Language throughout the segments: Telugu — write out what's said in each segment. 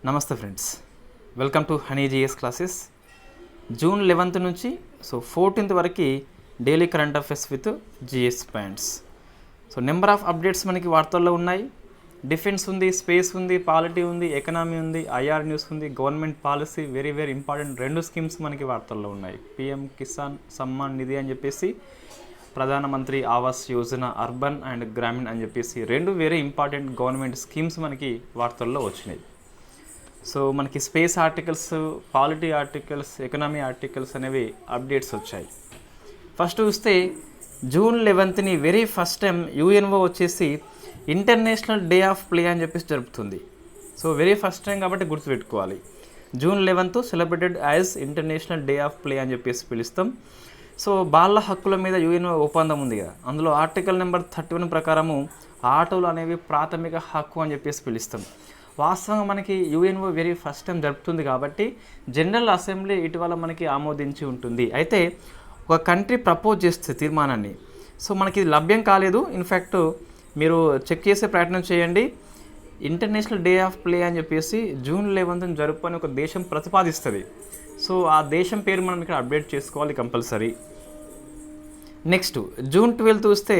నమస్తే friends, welcome to Honey GS classes. June 11th నుంచి 14th వరకు daily current affairs with GS points. Number of updates మనకి వార్తల్లో ఉన్నాయి. డిఫెన్స్ ఉంది, స్పేస్ ఉంది, పాలిటీ ఉంది, ఎకనామీ ఉంది, ఐఆర్ న్యూస్ ఉంది, government policy, very important 2 schemes మనకి వార్తల్లో ఉన్నాయి. పిఎం కిసాన్ సమ్మాన్ నిధి అని చెప్పేసి, ప్రధానమంత్రి ఆవాస్ యోజన అర్బన్ అండ్ గ్రామీణ్ అని చెప్పేసి 2 వెరీ ఇంపార్టెంట్ గవర్నమెంట్ స్కీమ్స్ మనకి వార్తల్లో వచ్చినాయి. మనకి space articles, polity articles, economy articles అనేవి అప్డేట్స్ వచ్చాయి. ఫస్ట్ చూస్తే June 11th very first time UNO వచ్చేసి ఇంటర్నేషనల్ డే ఆఫ్ ప్లే అని చెప్పేసి జరుపుతుంది. వెరీ ఫస్ట్ టైం కాబట్టి గుర్తుపెట్టుకోవాలి. June 11th celebrated as international day of play అని చెప్పేసి పిలుస్తాం. బాల హక్కుల మీద యుఎన్ఓ ఒప్పందం ఉంది కదా, అందులో ఆర్టికల్ నెంబర్ 31 ప్రకారము ఆటలు అనేవి ప్రాథమిక హక్కు అని చెప్పేసి పిలుస్తాం. వాస్తవంగా మనకి యుఎన్ఓ వెరీ ఫస్ట్ టైం జరుపుతుంది కాబట్టి జనరల్ అసెంబ్లీ ఇటీవల మనకి ఆమోదించి ఉంటుంది. అయితే ఒక కంట్రీ ప్రపోజ్ చేస్తుంది తీర్మానాన్ని. మనకి ఇది లభ్యం కాలేదు. ఇన్ఫ్యాక్ట్ మీరు చెక్ చేసే ప్రయత్నం చేయండి. ఇంటర్నేషనల్ డే ఆఫ్ ప్లే అని చెప్పేసి జూన్ 11th జరుపుకొని ఒక దేశం ప్రతిపాదిస్తుంది. ఆ దేశం పేరు మనం ఇక్కడ అప్డేట్ చేసుకోవాలి కంపల్సరీ. నెక్స్ట్ జూన్ 12th చూస్తే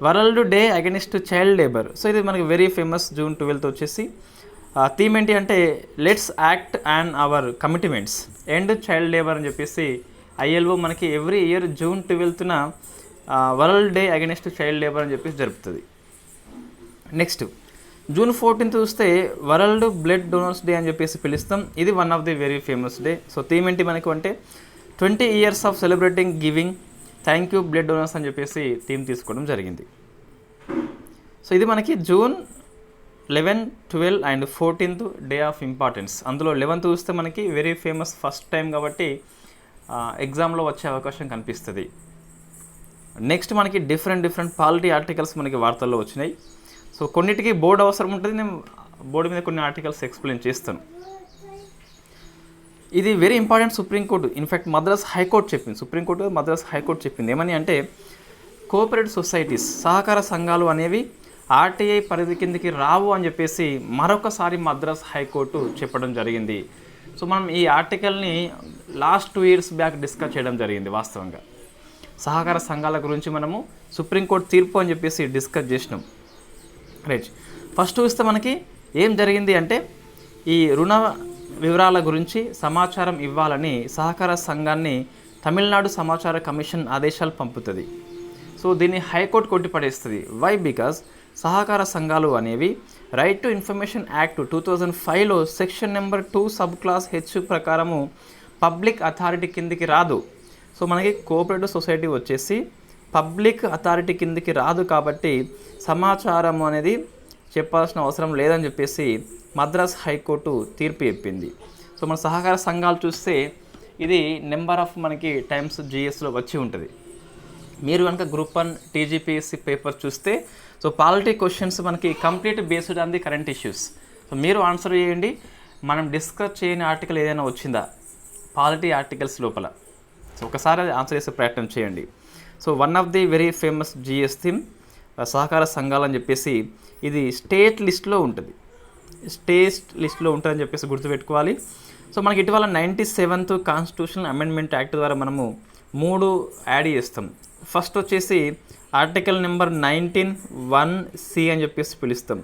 world day against child labour. ఇది మనకి వెరీ ఫేమస్. జూన్ 12th వచ్చేసి థీమ్ ఏంటి అంటే let's act and hour commitments end child labour అని చెప్పేసి ఐఎల్ఓ మనకి every year June 12th world day against child labour అని చెప్పేసి జరుపుతుంది. నెక్స్ట్ జూన్ 14th చూస్తే వరల్డ్ బ్లడ్ డోనర్స్ డే అని చెప్పేసి పిలుస్తాం. ఇది one of the very famous day. Theme ఏంటి మనకు అంటే 20 years of celebrating giving thank you blood donors అని చెప్పేసి థీమ్ తీసుకోవడం జరిగింది. ఇది మనకి June 11, 12 and 14th day of importance. అందులో 11th చూస్తే మనకి వెరీ ఫేమస్ ఫస్ట్ టైం కాబట్టి ఎగ్జామ్లో వచ్చే అవకాశం కనిపిస్తుంది. నెక్స్ట్ మనకి డిఫరెంట్ పాలిటీ ఆర్టికల్స్ మనకి వార్తల్లో వచ్చినాయి. కొన్నిటికి బోర్డు అవసరం ఉంటుంది. నేను బోర్డు మీద కొన్ని ఆర్టికల్స్ ఎక్స్ప్లెయిన్ చేస్తాను. ఇది very important. Supreme court in fact Madras high court చెప్పింది. సుప్రీంకోర్టు మద్రాస్ హైకోర్టు చెప్పింది ఏమని అంటే కోఆపరేటివ్ సొసైటీస్ సహకార సంఘాలు అనేవి ఆర్టీఐ పరిధి కిందకి రావు అని చెప్పేసి మరొకసారి మద్రాస్ హైకోర్టు చెప్పడం జరిగింది. మనం ఈ ఆర్టికల్ని లాస్ట్ 2 years బ్యాక్ డిస్కస్ చేయడం జరిగింది. వాస్తవంగా సహకార సంఘాల గురించి మనము సుప్రీంకోర్టు తీర్పు అని చెప్పేసి డిస్కస్ చేసినాం. రైట్, ఫస్ట్ చూస్తే మనకి ఏం జరిగింది అంటే ఈ రుణ వివరాల గురించి సమాచారం ఇవ్వాలని సహకార సంఘాన్ని తమిళనాడు సమాచార కమిషన్ ఆదేశాలు పంపుతుంది. దీన్ని హైకోర్టు కొట్టిపడేస్తుంది. వై? బికాజ్ సహకార సంఘాలు అనేవి రైట్ టు ఇన్ఫర్మేషన్ యాక్ట్ 2005లో section number 2 sub clause H ప్రకారము పబ్లిక్ అథారిటీ కిందికి రాదు. మనకి కోఆపరేటివ్ సొసైటీ వచ్చేసి పబ్లిక్ అథారిటీ కిందికి రాదు కాబట్టి సమాచారం అనేది చెప్పాల్సిన అవసరం లేదని చెప్పేసి మద్రాస్ హైకోర్టు తీర్పు చెప్పింది. మన సహకార సంఘాలు చూస్తే ఇది నెంబర్ ఆఫ్ మనకి టైమ్స్ జిఎస్లో వచ్చి ఉంటుంది. మీరు కనుక గ్రూప్ 1 టీజీపీఎస్సీ పేపర్ చూస్తే పాలిటీ క్వశ్చన్స్ మనకి complete based on the current issues. మీరు ఆన్సర్ చేయండి. మనం డిస్కస్ చేయని ఆర్టికల్ ఏదైనా వచ్చిందా పాలిటీ ఆర్టికల్స్ లోపల, ఒకసారి అది ఆన్సర్ చేసే ప్రయత్నం చేయండి. One of the very famous GS theme సహకార సంఘాలు అని చెప్పేసి ఇది స్టేట్ లిస్ట్లో ఉంటుంది. ఉంటుందని చెప్పేసి గుర్తుపెట్టుకోవాలి. మనకి ఇటీవల 97th కాన్స్టిట్యూషనల్ అమెండ్మెంట్ యాక్ట్ ద్వారా మనము 3 యాడ్ చేస్తాం. ఫస్ట్ వచ్చేసి ఆర్టికల్ నెంబర్ 19(1)C అని చెప్పేసి పిలుస్తాం.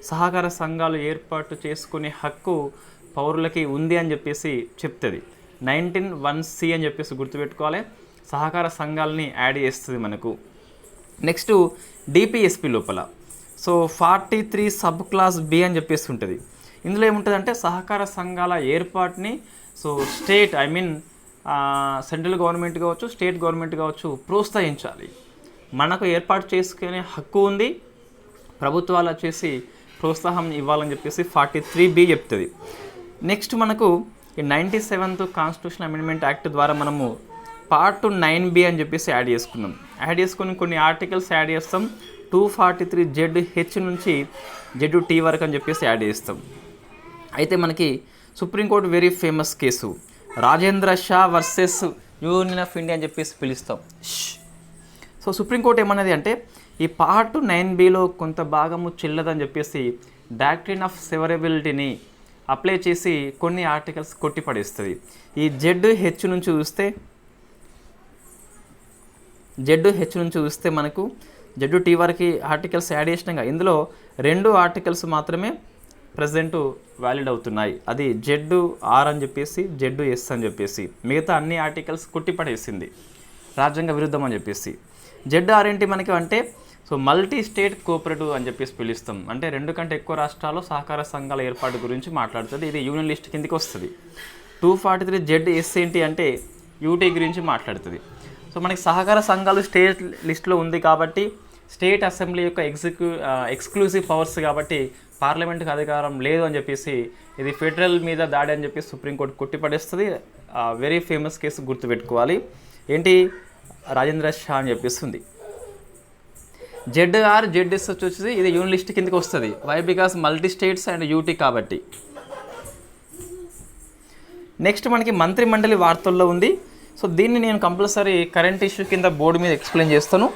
సహకార సంఘాలు ఏర్పాటు చేసుకునే హక్కు పౌరులకి ఉంది అని చెప్పేసి చెప్తుంది. 19(1)C అని చెప్పేసి గుర్తుపెట్టుకోవాలి. సహకార సంఘాలని యాడ్ చేస్తుంది మనకు. నెక్స్ట్ డిపిఎస్పి లోపల 43 సబ్ క్లాస్ బి అని చెప్పేసి ఉంటుంది. ఇందులో ఏముంటుందంటే సహకార సంఘాల ఏర్పాటుని స్టేట్ సెంట్రల్ గవర్నమెంట్ కావచ్చు, స్టేట్ గవర్నమెంట్ కావచ్చు ప్రోత్సహించాలి. మనకు ఏర్పాటు చేసుకునే హక్కు ఉంది, ప్రభుత్వాలు వచ్చేసి ప్రోత్సాహం ఇవ్వాలని చెప్పేసి 43B చెప్తుంది. నెక్స్ట్ మనకు ఈ 97th కాన్స్టిట్యూషన్ అమెండ్మెంట్ యాక్ట్ ద్వారా మనము పార్ట్ 9B అని చెప్పేసి యాడ్ చేసుకున్నాం. యాడ్ చేసుకుని కొన్ని ఆర్టికల్స్ యాడ్ చేస్తాం. 243ZH నుంచి ZT వరకు అని చెప్పేసి యాడ్ చేస్తాం. అయితే మనకి supreme court very famous case Rajendra Shah versus union of India అని చెప్పేసి పిలుస్తాం. సుప్రీంకోర్టు ఏమన్నది అంటే ఈ పార్ట్ 9Bలో కొంత భాగము చెల్లదని చెప్పేసి డాక్ట్రిన్ ఆఫ్ సెవరబిలిటీని అప్లై చేసి కొన్ని ఆర్టికల్స్ కొట్టిపడేస్తుంది. ఈ ZH నుంచి చూస్తే మనకు ZT వరకు ఆర్టికల్స్ యాడ్ చేసినాక ఇందులో 2 ఆర్టికల్స్ మాత్రమే ప్రజెంట్ వ్యాలిడ్ అవుతున్నాయి. అది ZR అని చెప్పేసి ZS అని చెప్పేసి, మిగతా అన్ని ఆర్టికల్స్ కొట్టిపడేసింది రాజ్యాంగ విరుద్ధం అని చెప్పేసి. ZR ఏంటి మనకి అంటే సో మల్టీ స్టేట్ కోఆపరేటివ్ అని చెప్పేసి పిలుస్తాం. అంటే 2 కంటే ఎక్కువ రాష్ట్రాల్లో సహకార సంఘాల ఏర్పాటు గురించి మాట్లాడుతుంది. ఇది యూనియన్ లిస్ట్ కిందకి వస్తుంది. 243 ZS ఏంటి అంటే యూటీ గురించి మాట్లాడుతుంది. సో మనకి సహకార సంఘాలు స్టేట్ లిస్ట్లో ఉంది కాబట్టి స్టేట్ అసెంబ్లీ యొక్క ఎక్స్క్లూజివ్ పవర్స్ కాబట్టి పార్లమెంట్కి అధికారం లేదు అని చెప్పేసి ఇది ఫెడరల్ మీద దాడి అని చెప్పేసి సుప్రీంకోర్టు కొట్టిపడేస్తుంది. వెరీ ఫేమస్ కేసు గుర్తుపెట్టుకోవాలి. ఏంటి రాజేంద్ర షా అని చెప్పేసి ఉంది. ZR ZS వచ్చేసి ఇది యూనియన్ లిస్ట్ కిందకి వస్తుంది. Why? Because multi states and UT కాబట్టి. నెక్స్ట్ మనకి మంత్రిమండలి వార్తల్లో ఉంది. సో దీన్ని నేను కంపల్సరీ కరెంట్ ఇష్యూ కింద బోర్డు మీద ఎక్స్ప్లెయిన్ చేస్తాను.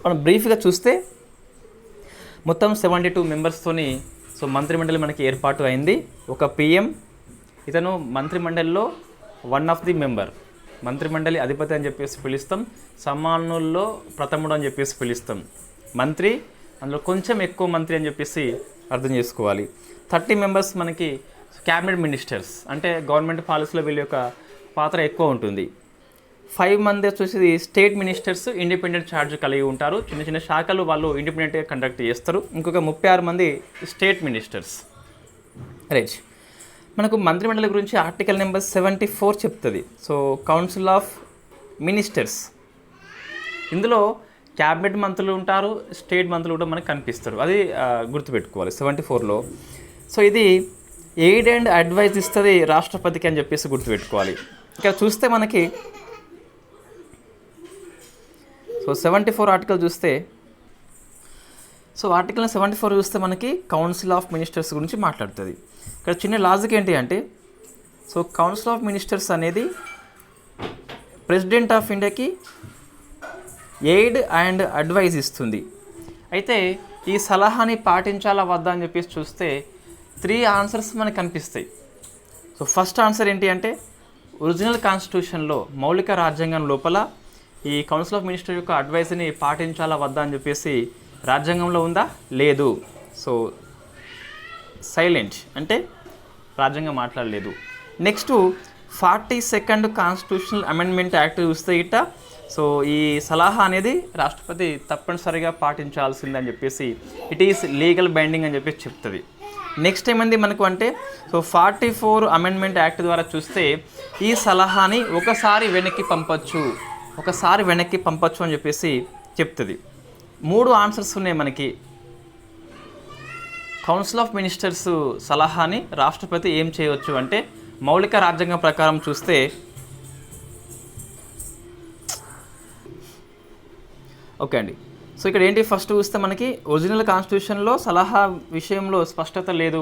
మనం బ్రీఫ్గా చూస్తే మొత్తం 72 మెంబర్స్తోని సో మంత్రిమండలి మనకి ఏర్పాటు అయింది. ఒక PM, ఇతను మంత్రిమండలిలో వన్ ఆఫ్ ది మెంబర్, మంత్రిమండలి అధిపతి అని చెప్పేసి పిలుస్తాం. సమానుల్లో ప్రథముడు అని చెప్పేసి పిలుస్తాం. మంత్రి అందులో కొంచెం ఎక్కువ మంత్రి అని చెప్పేసి అర్థం చేసుకోవాలి. 30 మెంబర్స్ మనకి క్యాబినెట్ మినిస్టర్స్, అంటే గవర్నమెంట్ పాలసీలో వీళ్ళ యొక్క పాత్ర ఎక్కువ ఉంటుంది. 5 మంది వచ్చేసి స్టేట్ మినిస్టర్స్ ఇండిపెండెంట్ ఛార్జ్ కలిగి ఉంటారు. చిన్న చిన్న శాఖలు వాళ్ళు ఇండిపెండెంట్గా కండక్ట్ చేస్తారు. ఇంకొక 36 మంది స్టేట్ మినిస్టర్స్. రైట్, మనకు మంత్రిమండలి గురించి ఆర్టికల్ నెంబర్ 74 చెప్తుంది. సో కౌన్సిల్ ఆఫ్ మినిస్టర్స్, ఇందులో క్యాబినెట్ మంత్రులు ఉంటారు, స్టేట్ మంత్రులు కూడా మనకు కనిపిస్తారు. అది గుర్తుపెట్టుకోవాలి 74లో. సో ఇది ఎయిడ్ అండ్ అడ్వైజ్ ఇస్తుంది రాష్ట్రపతికి అని చెప్పేసి గుర్తుపెట్టుకోవాలి. ఇక్కడ చూస్తే మనకి సో 74 ఆర్టికల్ చూస్తే, సో ఆర్టికల్ 74 చూస్తే మనకి కౌన్సిల్ ఆఫ్ మినిస్టర్స్ గురించి మాట్లాడుతుంది. ఇక్కడ చిన్న లాజిక్ ఏంటి అంటే సో కౌన్సిల్ ఆఫ్ మినిస్టర్స్ అనేది ప్రెసిడెంట్ ఆఫ్ ఇండియాకి ఎయిడ్ అండ్ అడ్వైజ్ ఇస్తుంది. అయితే ఈ సలహాని పాటించాలా వద్దా అని చెప్పేసి చూస్తే 3 ఆన్సర్స్ మనకు కనిపిస్తాయి. సో ఫస్ట్ ఆన్సర్ ఏంటి అంటే ఒరిజినల్ కాన్స్టిట్యూషన్లో, మౌలిక రాజ్యాంగం లోపల ఈ కౌన్సిల్ ఆఫ్ మినిస్టర్ యొక్క అడ్వైస్ని పాటించాలా వద్దా అని చెప్పేసి రాజ్యాంగంలో ఉందా? లేదు. సో సైలెంట్ అంటే రాజ్యాంగం మాట్లాడలేదు. Next 42nd constitutional amendment act చూస్తే ఇట్ట సో ఈ సలహా అనేది రాష్ట్రపతి తప్పనిసరిగా పాటించాల్సిందని చెప్పేసి ఇట్ ఈస్ లీగల్ బైండింగ్ అని చెప్పేసి చెప్తుంది. నెక్స్ట్ ఏమంది మనకు అంటే సో 44 అమెండ్మెంట్ యాక్ట్ ద్వారా చూస్తే ఈ సలహాని ఒకసారి వెనక్కి పంపచ్చు అని చెప్పేసి చెప్తుంది. 3 ఆన్సర్స్ ఉన్నాయి మనకి. కౌన్సిల్ ఆఫ్ మినిస్టర్స్ సలహాని రాష్ట్రపతి ఏం చేయవచ్చు అంటే మౌలిక రాజ్యాంగం ప్రకారం చూస్తే ఓకే అండి. సో ఇక్కడ ఏంటి ఫస్ట్ చూస్తే మనకి ఒరిజినల్ కాన్స్టిట్యూషన్లో సలహా విషయంలో స్పష్టత లేదు.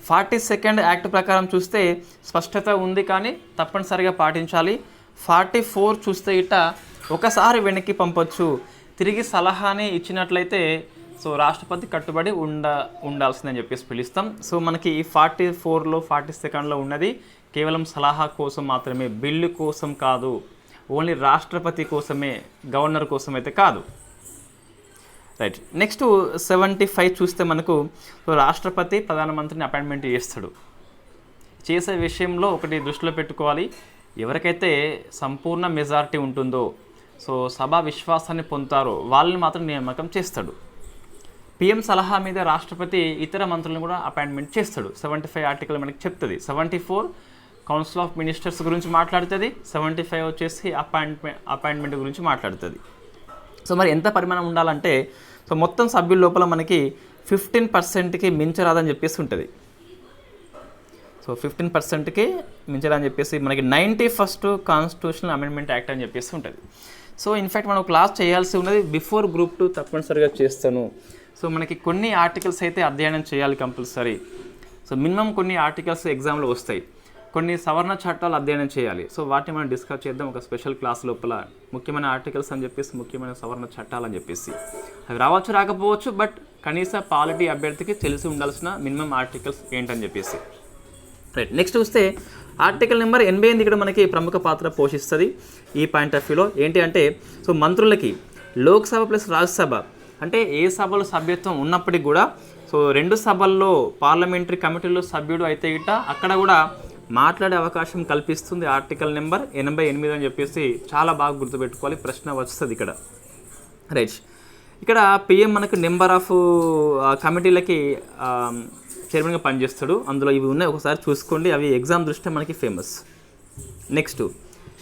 42nd యాక్ట్ ప్రకారం చూస్తే స్పష్టత ఉంది కానీ తప్పనిసరిగా పాటించాలి. 44 చూస్తే ఇట్ట ఒకసారి వెనక్కి పంపొచ్చు. తిరిగి సలహాని ఇచ్చినట్లయితే సో రాష్ట్రపతి కట్టుబడి ఉండాల్సిందని చెప్పేసి పిలుస్తాం. సో మనకి ఈ 44లో 42లో ఉన్నది కేవలం సలహా కోసం మాత్రమే, బిల్లు కోసం కాదు. ఓన్లీ రాష్ట్రపతి కోసమే, గవర్నర్ కోసం అయితే కాదు. రైట్. నెక్స్ట్ 75 చూస్తే మనకు రాష్ట్రపతి ప్రధానమంత్రిని అపాయింట్మెంట్ చేస్తాడు. చేసే విషయంలో ఒకటి దృష్టిలో పెట్టుకోవాలి, ఎవరికైతే సంపూర్ణ మెజారిటీ ఉంటుందో సో సభా విశ్వాసాన్ని పొందుతారో వాళ్ళని మాత్రం నియామకం చేస్తాడు. PM సలహా మీద రాష్ట్రపతి ఇతర మంత్రులను కూడా అపాయింట్మెంట్ చేస్తాడు. 75 ఆర్టికల్ మనకి చెప్తుంది. 74 కౌన్సిల్ ఆఫ్ మినిస్టర్స్ గురించి మాట్లాడుతుంది. 75 వచ్చేసి అపాయింట్మెంట్ గురించి మాట్లాడుతుంది. సో మరి ఎంత పరిమాణం ఉండాలంటే సో మొత్తం సభ్యుల లోపల మనకి 15%కి మించరాదని చెప్పేసి ఉంటుంది. సో 15%కి మించరాదని చెప్పేసి మనకి 91st కాన్స్టిట్యూషనల్ అమెండ్మెంట్ యాక్ట్ అని చెప్పేసి ఉంటుంది. సో ఇన్ఫ్యాక్ట్ మనం క్లాస్ చేయాల్సి ఉన్నది బిఫోర్ గ్రూప్ 2 తప్పనిసరిగా చేస్తాను. సో మనకి కొన్ని ఆర్టికల్స్ అయితే అధ్యయనం చేయాలి కంపల్సరీ. సో మినిమం కొన్ని ఆర్టికల్స్ ఎగ్జామ్లో వస్తాయి, కొన్ని సవర్ణ చట్టాలు అధ్యయనం చేయాలి. సో వాటిని మనం డిస్కస్ చేద్దాం ఒక స్పెషల్ క్లాస్ లోపల. ముఖ్యమైన ఆర్టికల్స్ అని చెప్పేసి, ముఖ్యమైన సవర్ణ చట్టాలు అని చెప్పేసి అవి రావచ్చు రాకపోవచ్చు, బట్ కనీస పాలిటీ అభ్యర్థికి తెలిసి ఉండాల్సిన మినిమం ఆర్టికల్స్ ఏంటని చెప్పేసి. రైట్. నెక్స్ట్ చూస్తే ఆర్టికల్ నెంబర్ 88 ఇక్కడ మనకి ప్రముఖ పాత్ర పోషిస్తుంది ఈ పాయింట్ ఆఫ్ వ్యూలో. ఏంటి అంటే సో మంత్రులకి లోక్సభ ప్లస్ రాజ్యసభ అంటే ఏ సభలో సభ్యత్వం ఉన్నప్పటికీ కూడా సో 2 సభల్లో పార్లమెంటరీ కమిటీలో సభ్యుడు అయితే ఇట అక్కడ కూడా మాట్లాడే అవకాశం కల్పిస్తుంది ఆర్టికల్ నెంబర్ 88 అని చెప్పేసి చాలా బాగా గుర్తుపెట్టుకోవాలి, ప్రశ్న వస్తుంది ఇక్కడ. రైట్. ఇక్కడ పిఎం మనకు నెంబర్ ఆఫ్ కమిటీలకి చైర్మన్గా పనిచేస్తాడు. అందులో ఇవి ఉన్నాయి, ఒకసారి చూసుకోండి, అవి ఎగ్జామ్ దృష్ట్యా మనకి ఫేమస్. నెక్స్ట్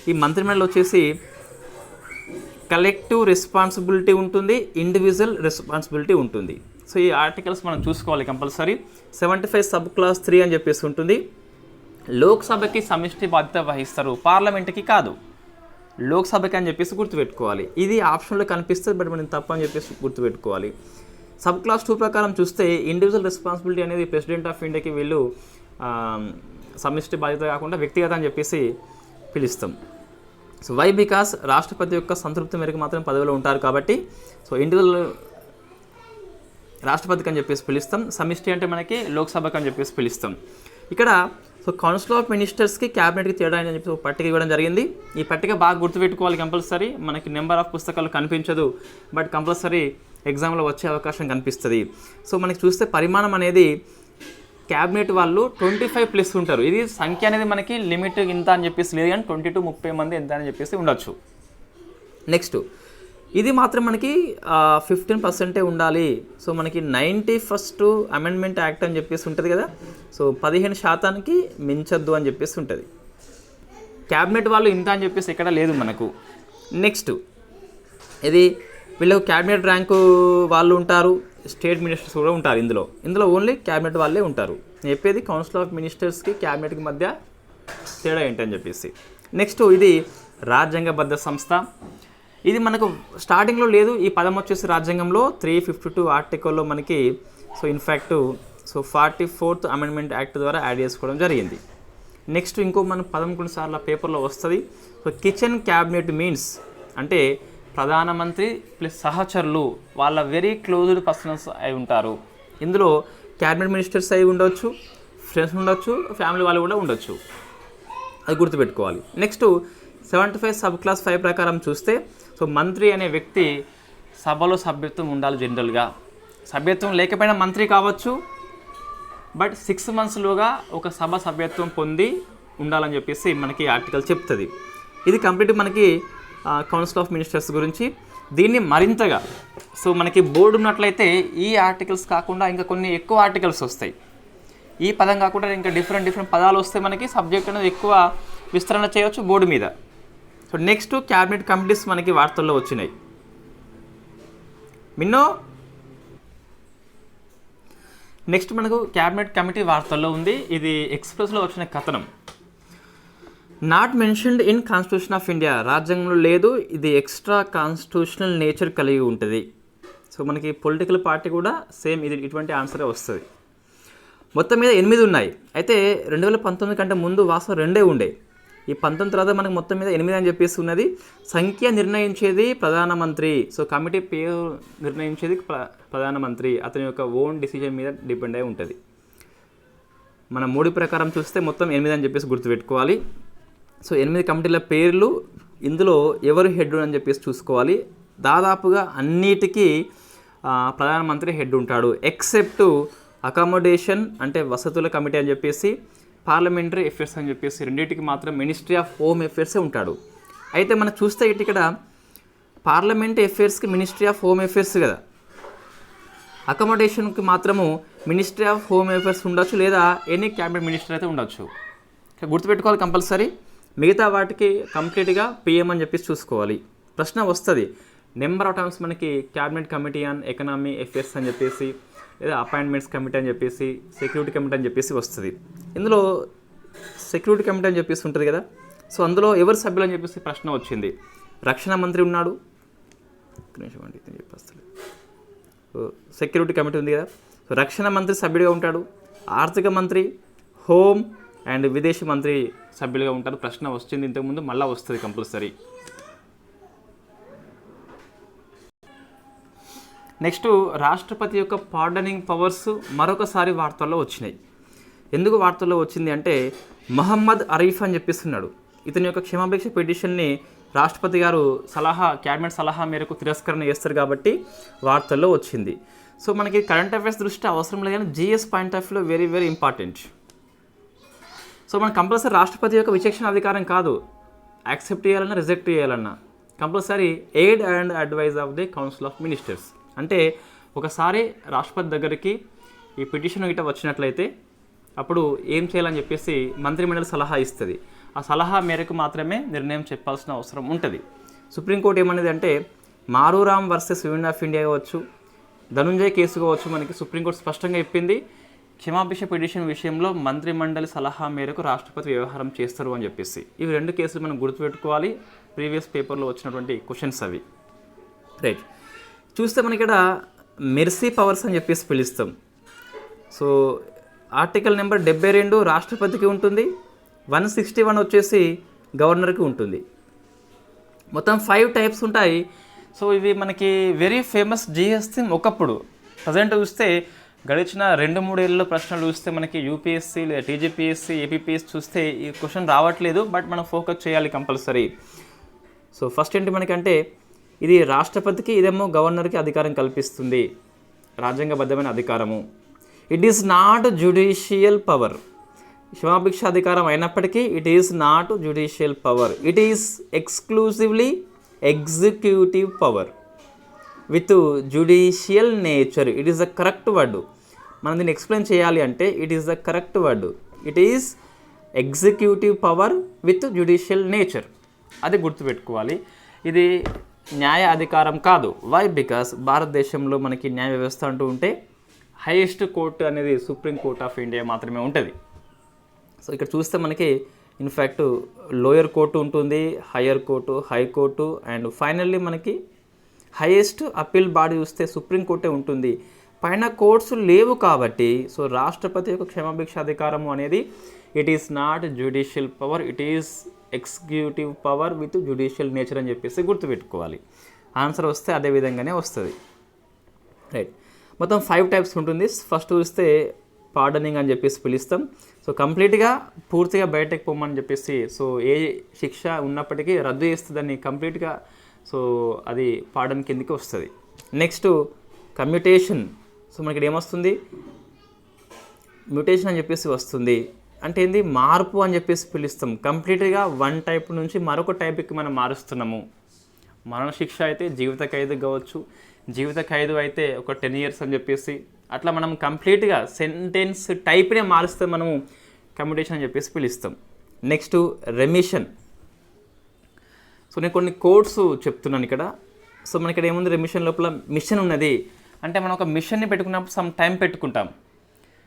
ఈ మంత్రిమండలి వచ్చేసి కలెక్టివ్ రెస్పాన్సిబిలిటీ ఉంటుంది, ఇండివిజువల్ రెస్పాన్సిబిలిటీ ఉంటుంది. సో ఈ ఆర్టికల్స్ మనం చూసుకోవాలి కంపల్సరీ. 75 సబ్ క్లాస్ 3 అని చెప్పేసి ఉంటుంది. లోక్సభకి సమిష్టి బాధ్యత వహిస్తారు, పార్లమెంట్కి కాదు, లోక్సభకి అని చెప్పేసి గుర్తుపెట్టుకోవాలి. ఇది ఆప్షన్లో కనిపిస్తుంది, బట్ మనం తప్పు అని చెప్పేసి గుర్తుపెట్టుకోవాలి. సబ్ క్లాస్ 2 ప్రకారం చూస్తే ఇండివిజువల్ రెస్పాన్సిబిలిటీ అనేది ప్రెసిడెంట్ ఆఫ్ ఇండియాకి వీళ్ళు సమిష్టి బాధ్యత కాకుండా వ్యక్తిగత అని చెప్పేసి పిలుస్తాం. సో వై బికాస్ రాష్ట్రపతి యొక్క సంతృప్తి మేరకు మాత్రం పదవిలో ఉంటారు కాబట్టి సో ఇండివిజువల్ రాష్ట్రపతికి అని చెప్పేసి పిలుస్తాం, సమిష్టి అంటే మనకి లోక్సభకి అని చెప్పేసి పిలుస్తాం. ఇక్కడ సో కౌన్సిల్ ఆఫ్ మినిస్టర్స్కి క్యాబినెట్కి తేడా అని చెప్పి పట్టిక ఇవ్వడం జరిగింది. ఈ పట్టిక బాగా గుర్తుపెట్టుకోవాలి కంపల్సరీ. మనకి నెంబర్ ఆఫ్ పుస్తకాలు కనిపించదు, బట్ కంపల్సరీ ఎగ్జామ్లో వచ్చే అవకాశం కనిపిస్తుంది. సో మనకి చూస్తే పరిమాణం అనేది క్యాబినెట్ వాళ్ళు 25+ ఉంటారు. ఇది సంఖ్య అనేది మనకి లిమిట్ ఇంత అని చెప్పేసి లేదు, కానీ 20 to 30 మంది ఎంత అని చెప్పేసి ఉండొచ్చు. నెక్స్ట్ ఇది మాత్రం మనకి 15% ఉండాలి. సో మనకి 91st అమెండ్మెంట్ యాక్ట్ అని చెప్పేసి ఉంటుంది కదా, సో 15% మించొద్దు అని చెప్పేసి ఉంటుంది. క్యాబినెట్ వాళ్ళు ఇంత అని చెప్పేసి ఎక్కడ లేదు మనకు. నెక్స్ట్ ఇది వీళ్ళకు క్యాబినెట్ ర్యాంకు వాళ్ళు ఉంటారు, స్టేట్ మినిస్టర్స్ కూడా ఉంటారు. ఇందులో ఓన్లీ క్యాబినెట్ వాళ్ళే ఉంటారు. నేను చెప్పేది కౌన్సిల్ ఆఫ్ మినిస్టర్స్కి క్యాబినెట్కి మధ్య తేడా ఏంటని చెప్పేసి. నెక్స్ట్ ఇది రాజ్యాంగబద్ధ సంస్థ. ఇది మనకు స్టార్టింగ్లో లేదు, ఈ పదం వచ్చేసి రాజ్యాంగంలో 352 ఆర్టికల్లో మనకి so in fact so 44th amendment act ద్వారా యాడ్ చేసుకోవడం జరిగింది. నెక్స్ట్ ఇంకో మన పదం కొన్నిసార్లు పేపర్లో వస్తుంది. సో కిచెన్ క్యాబినెట్ మీన్స్ అంటే ప్రధానమంత్రి ప్లస్ సహచరులు వాళ్ళ వెరీ క్లోజ్డ్ పర్సన్స్ అయి ఉంటారు. ఇందులో క్యాబినెట్ మినిస్టర్స్ అయి ఉండొచ్చు, ఫ్రెండ్స్ ఉండొచ్చు, ఫ్యామిలీ వాళ్ళు కూడా ఉండొచ్చు, అది గుర్తుపెట్టుకోవాలి. నెక్స్ట్ 75 సబ్ క్లాస్ 5 ప్రకారం చూస్తే సో మంత్రి అనే వ్యక్తి సభలో సభ్యత్వం ఉండాలి. జనరల్గా సభ్యత్వం లేకపోయినా మంత్రి కావచ్చు, బట్ 6 monthsలోగా ఒక సభ సభ్యత్వం పొంది ఉండాలని చెప్పేసి మనకి ఆర్టికల్ చెప్తుంది. ఇది కంప్లీట్ మనకి కౌన్సిల్ ఆఫ్ మినిస్టర్స్ గురించి. దీన్ని మరింతగా సో మనకి బోర్డు ఉన్నట్లయితే ఈ ఆర్టికల్స్ కాకుండా ఇంకా కొన్ని ఎక్కువ ఆర్టికల్స్ వస్తాయి. ఈ పదం కాకుండా ఇంకా డిఫరెంట్ పదాలు వస్తే మనకి సబ్జెక్ట్ అనేది ఎక్కువ విస్తరణ చేయవచ్చు బోర్డు మీద. సో నెక్స్ట్ క్యాబినెట్ కమిటీస్ మనకి వార్తల్లో వచ్చినాయి. నెక్స్ట్ మనకు క్యాబినెట్ కమిటీ వార్తల్లో ఉంది. ఇది ఎక్స్ప్రెస్లో వచ్చిన కథనం. Not mentioned in constitution of India, రాజ్యాంగంలో లేదు, ఇది ఎక్స్ట్రా కాన్స్టిట్యూషనల్ నేచర్ కలిగి ఉంటుంది. సో మనకి పొలిటికల్ పార్టీ కూడా సేమ్ ఇది ఇటువంటి ఆన్సరే వస్తుంది. మొత్తం మీద 8 ఉన్నాయి. అయితే 2019 కంటే ముందు వాస్తవం 2 ఉండే. ఈ 19 తర్వాత మనకి మొత్తం మీద 8 అని చెప్పేసి ఉన్నది. సంఖ్య నిర్ణయించేది ప్రధానమంత్రి. సో కమిటీ పేరు నిర్ణయించేది ప్రధానమంత్రి, అతని యొక్క ఓన్ డిసిజన్ మీద డిపెండ్ అయి ఉంటుంది. మన మోడీ ప్రకారం చూస్తే మొత్తం 8 అని చెప్పేసి గుర్తుపెట్టుకోవాలి. సో 8 కమిటీల పేర్లు, ఇందులో ఎవరు హెడ్ అని చెప్పేసి చూసుకోవాలి. దాదాపుగా అన్నిటికీ ప్రధానమంత్రి హెడ్ ఉంటాడు, ఎక్సెప్ట్ అకామిడేషన్ అంటే వసతుల కమిటీ అని చెప్పేసి, పార్లమెంటరీ అఫేర్స్ అని చెప్పేసి రెండింటికి మాత్రం మినిస్ట్రీ ఆఫ్ హోమ్ అఫేర్సే ఉంటాడు. అయితే మనం చూస్తే ఇక్కడ పార్లమెంటరీ అఫేర్స్కి మినిస్ట్రీ ఆఫ్ హోమ్ అఫేర్స్ కదా, అకామిడేషన్కి మాత్రము మినిస్ట్రీ ఆఫ్ హోమ్ అఫేర్స్ ఉండొచ్చు, లేదా ఎనీ క్యాబినెట్ మినిస్టర్ అయితే ఉండొచ్చు. గుర్తుపెట్టుకోవాలి కంపల్సరీ. మిగతా వాటికి కంప్లీట్గా పిఎం అని చెప్పేసి చూసుకోవాలి. ప్రశ్న వస్తుంది, నెంబర్ ఆఫ్ టైమ్స్ మనకి cabinet committee on economy affairs అని చెప్పేసి, లేదా అపాయింట్మెంట్స్ కమిటీ అని చెప్పేసి, సెక్యూరిటీ కమిటీ అని చెప్పేసి వస్తుంది. ఇందులో సెక్యూరిటీ కమిటీ అని చెప్పేసి ఉంటుంది కదా, సో అందులో ఎవరు సభ్యులు అని చెప్పేసి ప్రశ్న వచ్చింది. రక్షణ మంత్రి ఉన్నాడు, చెప్పేస్తాడు. సెక్యూరిటీ కమిటీ ఉంది కదా, సో రక్షణ మంత్రి సభ్యుడిగా ఉంటాడు, ఆర్థిక మంత్రి, హోమ్ అండ్ విదేశీ మంత్రి సభ్యులుగా ఉంటారు. ప్రశ్న వచ్చింది ఇంతకుముందు, మళ్ళీ వస్తుంది కంపల్సరీ. నెక్స్ట్ రాష్ట్రపతి యొక్క పార్డనింగ్ పవర్స్ మరొకసారి వార్తల్లో వచ్చినాయి. ఎందుకు వార్తల్లో వచ్చింది అంటే మహమ్మద్ అరీఫ్ అని చెప్పిస్తున్నాడు. ఇతని యొక్క క్షమాభిక్ష పిటిషన్ని రాష్ట్రపతి గారు క్యాబినెట్ సలహా మేరకు తిరస్కరణ చేస్తారు కాబట్టి వార్తల్లో వచ్చింది. సో మనకి కరెంట్ అఫైర్స్ దృష్టి అవసరం లేదు, కానీ జిఎస్ పాయింట్ ఆఫ్ వ్యూలో వెరీ వెరీ ఇంపార్టెంట్. సో మనకు కంపల్సరీ రాష్ట్రపతి యొక్క విచక్షణ అధికారం కాదు, యాక్సెప్ట్ చేయాలన్నా రిజెక్ట్ చేయాలన్నా compulsory aid and advise of the council of ministers. అంటే ఒకసారి రాష్ట్రపతి దగ్గరికి ఈ పిటిషన్ గిట్ట వచ్చినట్లయితే అప్పుడు ఏం చేయాలని చెప్పేసి మంత్రిమండలి సలహా ఇస్తుంది. ఆ సలహా మేరకు మాత్రమే నిర్ణయం చెప్పాల్సిన అవసరం ఉంటుంది. సుప్రీంకోర్టు ఏమన్నది అంటే మారూరామ్ వర్సెస్ యూనియన్ ఆఫ్ ఇండియా కావచ్చు, ధనుంజయ్ కేసు కావచ్చు, మనకి సుప్రీంకోర్టు స్పష్టంగా చెప్పింది క్షమాభిక్ష పిటిషన్ విషయంలో మంత్రిమండలి సలహా మేరకు రాష్ట్రపతి వ్యవహారం చేస్తారు అని చెప్పేసి. ఇవి 2 కేసులు మనం గుర్తుపెట్టుకోవాలి, ప్రీవియస్ పేపర్లో వచ్చినటువంటి క్వశ్చన్స్ అవి. రైట్, చూస్తే మనకి ఇక్కడ మెర్సీ పవర్స్ అని చెప్పేసి పిలుస్తాం. సో ఆర్టికల్ నెంబర్ 72 రాష్ట్రపతికి ఉంటుంది, 161 వచ్చేసి గవర్నర్కి ఉంటుంది. మొత్తం 5 టైప్స్ ఉంటాయి. సో ఇవి మనకి వెరీ ఫేమస్ జిఎస్ థీమ్ ఒకప్పుడు. ప్రజెంట్ చూస్తే గడిచిన 2-3 ఏళ్ళలో ప్రశ్నలు చూస్తే మనకి యూపీఎస్సీ లేదా టీజీపీఎస్సీ ఏపీపీఎస్ చూస్తే ఈ క్వశ్చన్ రావట్లేదు, బట్ మనం ఫోకస్ చేయాలి కంపల్సరీ. సో ఫస్ట్ ఏంటి మనకంటే ఇది రాష్ట్రపతికి, ఇదేమో గవర్నర్కి అధికారం కల్పిస్తుంది, రాజ్యాంగబద్ధమైన అధికారము. It is not judicial power. క్షమాభిక్ష అధికారం అయినప్పటికీ it is not judicial power, it is exclusively executive power with judicial nature. It is the correct word. మనం దీన్ని ఎక్స్ప్లెయిన్ చేయాలి అంటే it is the correct word. It is executive power with judicial nature. అది గుర్తుపెట్టుకోవాలి. ఇది న్యాయ అధికారం కాదు. వై? బికాస్ భారతదేశంలో మనకి న్యాయ వ్యవస్థ అంటూ ఉంటే హైయెస్ట్ కోర్టు అనేది సుప్రీం కోర్ట్ ఆఫ్ ఇండియా మాత్రమే ఉంటుంది. సో ఇక్కడ చూస్తే మనకి ఇన్ఫ్యాక్ట్ లోయర్ కోర్టు ఉంటుంది, higher court, high court, and finally మనకి హైయెస్ట్ అప్పీల్ బాడీ చూస్తే సుప్రీంకోర్టే ఉంటుంది. పైన కోర్ట్స్ లేవు కాబట్టి సో రాష్ట్రపతి యొక్క క్షమాభిక్ష అధికారము అనేది it is not judicial power, it is executive power with judicial nature అని చెప్పేసి గుర్తుపెట్టుకోవాలి. ఆన్సర్ వస్తే అదే విధంగానే వస్తుంది. రైట్, మొత్తం 5 టైప్స్ ఉంటుంది. ఫస్ట్ చూస్తే పార్డనింగ్ అని చెప్పేసి పిలుస్తాం. సో కంప్లీట్గా పూర్తిగా బయటకు పోమని చెప్పేసి, సో ఏ శిక్ష ఉన్నప్పటికీ రద్దు చేస్తుందని కంప్లీట్గా, సో అది పార్డన్ కిందకి వస్తుంది. Next commutation. సో మనకి ఇక్కడ ఏమొస్తుంది, మ్యూటేషన్ అని చెప్పేసి వస్తుంది. అంటే ఏంది, మార్పు అని చెప్పేసి పిలుస్తాం. కంప్లీట్గా 1 టైప్ నుంచి మరొక టైప్కి మనం మారుస్తున్నాము. మరణశిక్ష అయితే జీవిత ఖైదు కావచ్చు, జీవిత ఖైదు అయితే ఒక 10 years అని చెప్పేసి అట్లా మనం కంప్లీట్గా సెంటెన్స్ టైప్నే మారుస్తే మనము కమ్యూటేషన్ అని చెప్పేసి పిలుస్తాం. Next remission. సో నేను కొన్ని కోడ్స్ చెప్తున్నాను ఇక్కడ. సో మనకి ఇక్కడ ఏముంది, రెమిషన్ లోపల మిషన్ ఉన్నది. అంటే మనం ఒక మిషన్ని పెట్టుకున్నప్పుడు సమ్ టైం పెట్టుకుంటాం.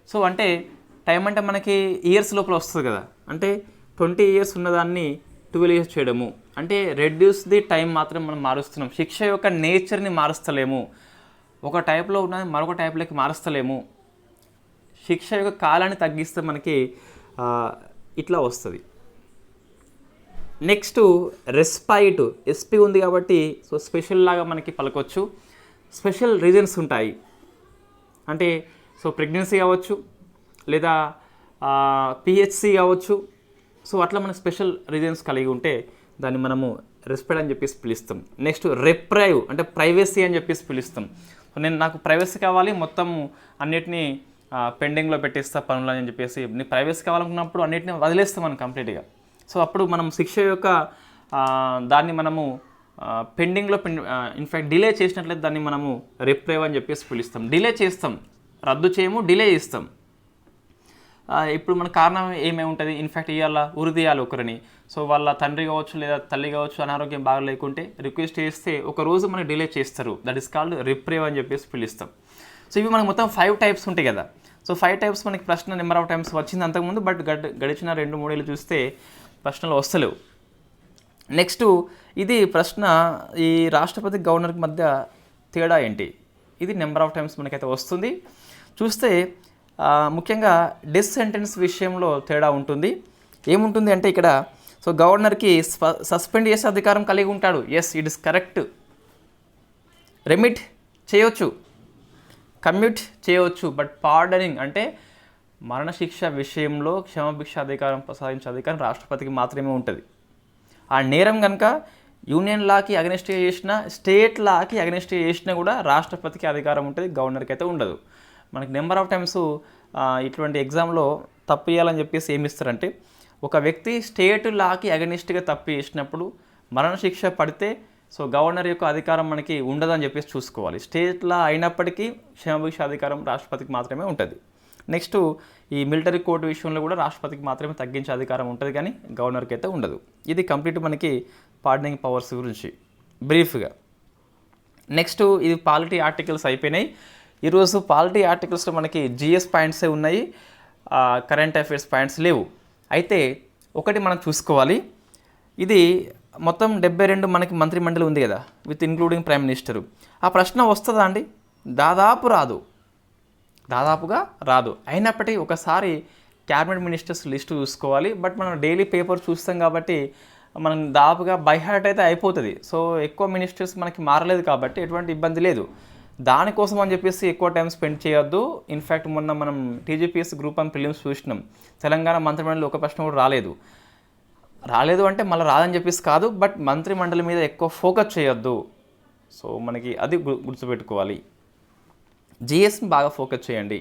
సో అంటే టైం అంటే మనకి ఇయర్స్ లోపల వస్తుంది కదా, అంటే 20 years ఉన్నదాన్ని 12 years చేయడము. అంటే రెడ్యూస్ ది టైం మాత్రం మనం మారుస్తున్నాం. శిక్ష యొక్క నేచర్ని మారుస్తలేము, ఒక టైప్లో ఉన్నది మరొక టైప్లోకి మారుస్తలేము. శిక్ష యొక్క కాలాన్ని తగ్గిస్తే మనకి ఇట్లా వస్తుంది. Next respite. ఎస్పీ ఉంది కాబట్టి సో స్పెషల్ లాగా మనకి పలకొచ్చు. స్పెషల్ రీజన్స్ ఉంటాయి, అంటే సో ప్రెగ్నెన్సీ కావచ్చు లేదా పిహెచ్సి కావచ్చు. సో అట్లా మన స్పెషల్ రీజన్స్ కలిగి ఉంటే దాన్ని మనము రెస్పెక్ట్ అని చెప్పేసి పిలుస్తాం. నెక్స్ట్ రెప్రైవ్ అంటే ప్రైవసీ అని చెప్పేసి పిలుస్తాం. సో నాకు ప్రైవసీ కావాలి, మొత్తం అన్నిటినీ పెండింగ్లో పెట్టేస్తా పనులు అని చెప్పేసి, నీ ప్రైవసీ కావాలనుకున్నప్పుడు అన్నిటిని వదిలేస్తాం మనం కంప్లీట్గా. సో అప్పుడు మనం శిక్ష యొక్క దాన్ని మనము పెండింగ్లో ఇన్ఫ్యాక్ట్ డిలే చేసినట్లయితే దాన్ని మనము రెప్రైవ్ అని చెప్పేసి పిలుస్తాం. డిలే చేస్తాం, రద్దు చేయము, డిలే చేస్తాం. ఇప్పుడు మన కారణం ఏమేమి ఉంటుంది, ఇన్ఫ్యాక్ట్ ఇవాళ ఉరిదీయాలి ఒకరిని. సో వాళ్ళ తండ్రి కావచ్చు లేదా తల్లి కావచ్చు అనారోగ్యం బాగా లేకుంటే రిక్వెస్ట్ చేస్తే ఒక రోజు మనకి డిలే చేస్తారు. దట్ ఈస్ కాల్డ్ రిప్రైవ్ అని చెప్పేసి పిలుస్తాం. సో ఇవి మనకు మొత్తం 5 టైప్స్ ఉంటాయి కదా. సో 5 టైప్స్ మనకి ప్రశ్న నెంబర్ ఆఫ్ టైమ్స్ వచ్చింది అంతకుముందు, బట్ గడిచిన 2-3 ఏళ్ళు చూస్తే ప్రశ్నలు వస్తలేవు. నెక్స్ట్ ఇది ప్రశ్న, ఈ రాష్ట్రపతి గవర్నర్కి మధ్య తేడా ఏంటి, ఇది నెంబర్ ఆఫ్ టైమ్స్ మనకైతే వస్తుంది. చూస్తే ముఖ్యంగా డెత్ సెంటెన్స్ విషయంలో తేడా ఉంటుంది. ఏముంటుంది అంటే ఇక్కడ సో గవర్నర్కి సస్పెండ్ చేసే అధికారం కలిగి ఉంటాడు. Yes, it is correct. Remit చేయవచ్చు, కమ్యూట్ చేయవచ్చు, బట్ పార్డనింగ్ అంటే మరణశిక్ష విషయంలో క్షమాభిక్ష అధికారం ప్రసాదించే అధికారం రాష్ట్రపతికి మాత్రమే ఉంటుంది. ఆ నేరం కనుక యూనియన్ లాకి అగెనిస్ట్గా చేసినా, స్టేట్ లాకి అగెనిస్ట్గా చేసినా కూడా రాష్ట్రపతికి అధికారం ఉంటుంది, గవర్నర్కి అయితే ఉండదు. మనకి నెంబర్ ఆఫ్ టైమ్స్ ఇటువంటి ఎగ్జామ్లో తప్పు చేయాలని చెప్పేసి ఏమి ఇస్తారంటే, ఒక వ్యక్తి స్టేట్ లాకి అగెనిస్ట్గా తప్పు చేసినప్పుడు మరణశిక్ష పడితే సో గవర్నర్ యొక్క అధికారం మనకి ఉండదని చెప్పేసి చూసుకోవాలి. స్టేట్ లా అయినప్పటికీ క్షమాభిక్ష అధికారం రాష్ట్రపతికి మాత్రమే ఉంటుంది. నెక్స్ట్ ఈ మిలిటరీ కోర్టు విషయంలో కూడా రాష్ట్రపతికి మాత్రమే తగ్గించే అధికారం ఉంటుంది, కానీ గవర్నర్కి అయితే ఉండదు. ఇది కంప్లీట్ మనకి పార్డనింగ్ పవర్స్ గురించి బ్రీఫ్గా. నెక్స్ట్ ఇది పాలిటీ ఆర్టికల్స్ అయిపోయినాయి. ఈరోజు పాలిటీ ఆర్టికల్స్లో మనకి జిఎస్ పాయింట్సే ఉన్నాయి, కరెంట్ అఫైర్స్ పాయింట్స్ లేవు. అయితే ఒకటి మనం చూసుకోవాలి, ఇది మొత్తం 72 మనకి మంత్రిమండలి ఉంది కదా, విత్ ఇన్క్లూడింగ్ ప్రైమ్ మినిస్టరు. ఆ ప్రశ్న వస్తుందా అండి? దాదాపుగా రాదు. అయినప్పటికీ ఒకసారి క్యాబినెట్ మినిస్టర్స్ లిస్ట్ చూసుకోవాలి. బట్ మనం డైలీ పేపర్ చూస్తాం కాబట్టి మనం దాదాపుగా బై హార్ట్ అయితే అయిపోతుంది. సో ఎక్కువ మినిస్టర్స్ మనకి మారలేదు కాబట్టి ఎటువంటి ఇబ్బంది లేదు. దానికోసం అని చెప్పేసి ఎక్కువ టైం స్పెండ్ చేయొద్దు. ఇన్ఫ్యాక్ట్ మొన్న మనం టీజీపీఎస్ గ్రూప్ 1 ప్రిలిమ్స్ చూసినాం, తెలంగాణ మంత్రిమండలి ఒక ప్రశ్న కూడా రాలేదు అంటే మళ్ళీ రాదని చెప్పేసి కాదు, బట్ మంత్రిమండలి మీద ఎక్కువ ఫోకస్ చేయొద్దు. సో మనకి అది గుర్తుపెట్టుకోవాలి. జిఎస్ని బాగా ఫోకస్ చేయండి.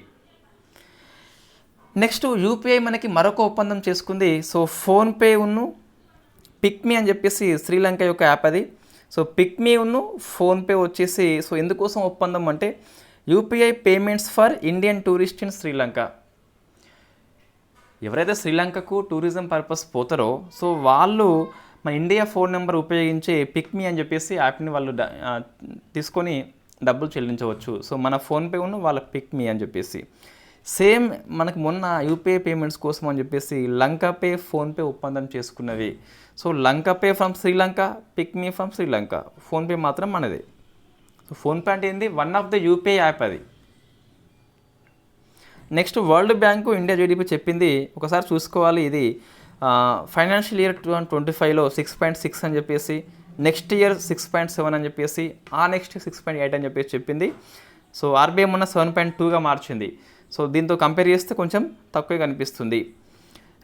నెక్స్ట్ యూపీఐ మనకి మరొక ఒప్పందం చేసుకుంది. సో ఫోన్పే ఉన్ను పిక్మీ అని చెప్పేసి శ్రీలంక యొక్క యాప్ అది. సో పిక్మీ ఉన్ను ఫోన్పే వచ్చేసి సో ఎందుకోసం ఒప్పందం అంటే UPI payments for Indian tourist in Sri Lanka. ఎవరైతే శ్రీలంకకు టూరిజం పర్పస్ పోతారో సో వాళ్ళు మన ఇండియా ఫోన్ నెంబర్ ఉపయోగించి పిక్మీ అని చెప్పేసి యాప్ని వాళ్ళు తీసుకొని డబ్బులు చెల్లించవచ్చు. సో మన ఫోన్పే ఉన్న వాళ్ళ పిక్మీ అని చెప్పేసి సేమ్ మనకు మొన్న యూపీఐ పేమెంట్స్ కోసం అని చెప్పేసి లంకాపే ఫోన్పే ఒప్పందం చేసుకున్నవి. So LankaPay from Sri Lanka, PickMe from Sri Lanka, PhonePe మాత్రం మనదే. సో ఫోన్పే అంటే ఏంది? One of the UPI app అది. Next world bank India GDP చెప్పింది, ఒకసారి చూసుకోవాలి. ఇది ఫైనాన్షియల్ ఇయర్ 2025లో 6.6 అని చెప్పేసి, నెక్స్ట్ ఇయర్ 6.7 అని చెప్పేసి, ఆ నెక్స్ట్ 6.8 అని చెప్పేసి చెప్పింది. సో ఆర్బీఐ మొన్న 7.2గా మార్చింది. సో దీంతో కంపేర్ చేస్తే కొంచెం తక్కువే కనిపిస్తుంది.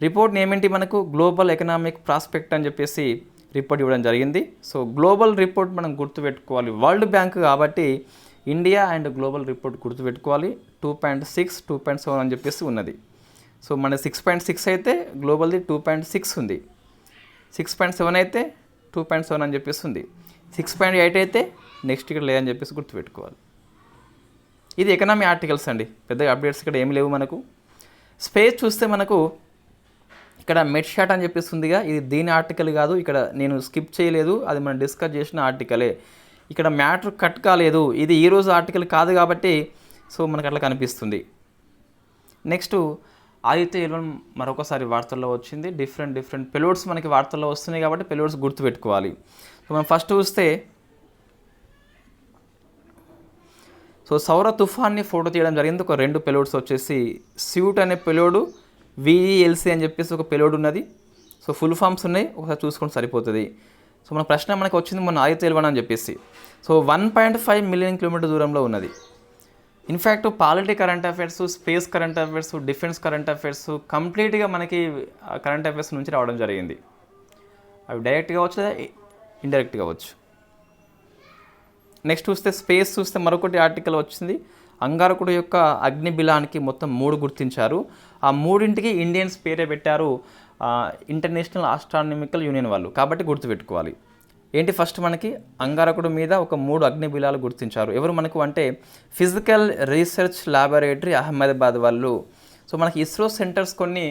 రిపోర్ట్ ఏమేంటి మనకు గ్లోబల్ ఎకనామిక్ ప్రాస్పెక్ట్ అని చెప్పేసి రిపోర్ట్ ఇవ్వడం జరిగింది. సో గ్లోబల్ రిపోర్ట్ మనం గుర్తుపెట్టుకోవాలి, వరల్డ్ బ్యాంక్ కాబట్టి ఇండియా అండ్ గ్లోబల్ రిపోర్ట్ గుర్తుపెట్టుకోవాలి. 2.6, 2.7 అని చెప్పేసి ఉన్నది. సో మన 6.6 అయితే గ్లోబల్ది 2.6 ఉంది, 6.7 అయితే 2.7 అని చెప్పేసి ఉంది, 6.8 అయితే నెక్స్ట్ ఇక్కడ లేదని చెప్పేసి గుర్తుపెట్టుకోవాలి. ఇది ఎకనామీ ఆర్టికల్స్ అండి, పెద్దగా అప్డేట్స్ ఇక్కడ ఏమి లేవు మనకు. స్పేస్ చూస్తే మనకు ఇక్కడ మెడ్షాట్ అని చెప్పేసి ఉందిగా, ఇది దీని ఆర్టికల్ కాదు, ఇక్కడ నేను స్కిప్ చేయలేదు, అది మనం డిస్కస్ చేసిన ఆర్టికలే. ఇక్కడ మ్యాటర్ కట్ కాలేదు, ఇది ఈరోజు ఆర్టికల్ కాదు కాబట్టి సో మనకు అట్లా కనిపిస్తుంది. నెక్స్ట్ ఆదిత్య ఎల్1 మరొకసారి వార్తల్లో వచ్చింది. డిఫరెంట్ పెలోడ్స్ మనకి వార్తల్లో వస్తున్నాయి కాబట్టి పెలోడ్స్ గుర్తుపెట్టుకోవాలి. సో మనం ఫస్ట్ చూస్తే సో సౌర తుఫాన్ని ఫోటో తీయడం జరిగింది. ఒక 2 పెలోడ్స్ వచ్చేసి స్యూట్ అనే పెలోడు, విఈఎల్సి అని చెప్పేసి ఒక పెలోడ్ ఉన్నది. సో ఫుల్ ఫామ్స్ ఉన్నాయి, ఒకసారి చూసుకుంటే సరిపోతుంది. సో మన ప్రశ్న మనకు వచ్చింది మొన్న ఆదిత్య ఎల్1 అని చెప్పేసి. సో 1.5 మిలియన్ కిలోమీటర్ దూరంలో ఉన్నది. In fact polity current affairs, space current affairs, defence current affairs కంప్లీట్గా మనకి కరెంట్ అఫైర్స్ నుంచి రావడం జరిగింది. అవి డైరెక్ట్గా అవ్వచ్చు, ఇండైరెక్ట్గా అవ్వచ్చు. నెక్స్ట్ చూస్తే స్పేస్ చూస్తే మరొకటి ఆర్టికల్ వచ్చింది. అంగారకుడు యొక్క అగ్నిబిలానికి మొత్తం 3 గుర్తించారు. ఆ 3ంటికి ఇండియన్స్ పేరే పెట్టారు, ఇంటర్నేషనల్ ఆస్ట్రానమికల్ యూనియన్ వాళ్ళు, కాబట్టి గుర్తుపెట్టుకోవాలి. ఏంటి ఫస్ట్ మనకి అంగారకుడు మీద ఒక 3 అగ్నిబిలాలు గుర్తించారు. ఎవరు మనకు అంటే ఫిజికల్ రీసెర్చ్ ల్యాబొరేటరీ అహ్మదాబాద్ వాళ్ళు. సో మనకి ఇస్రో సెంటర్స్ కొన్ని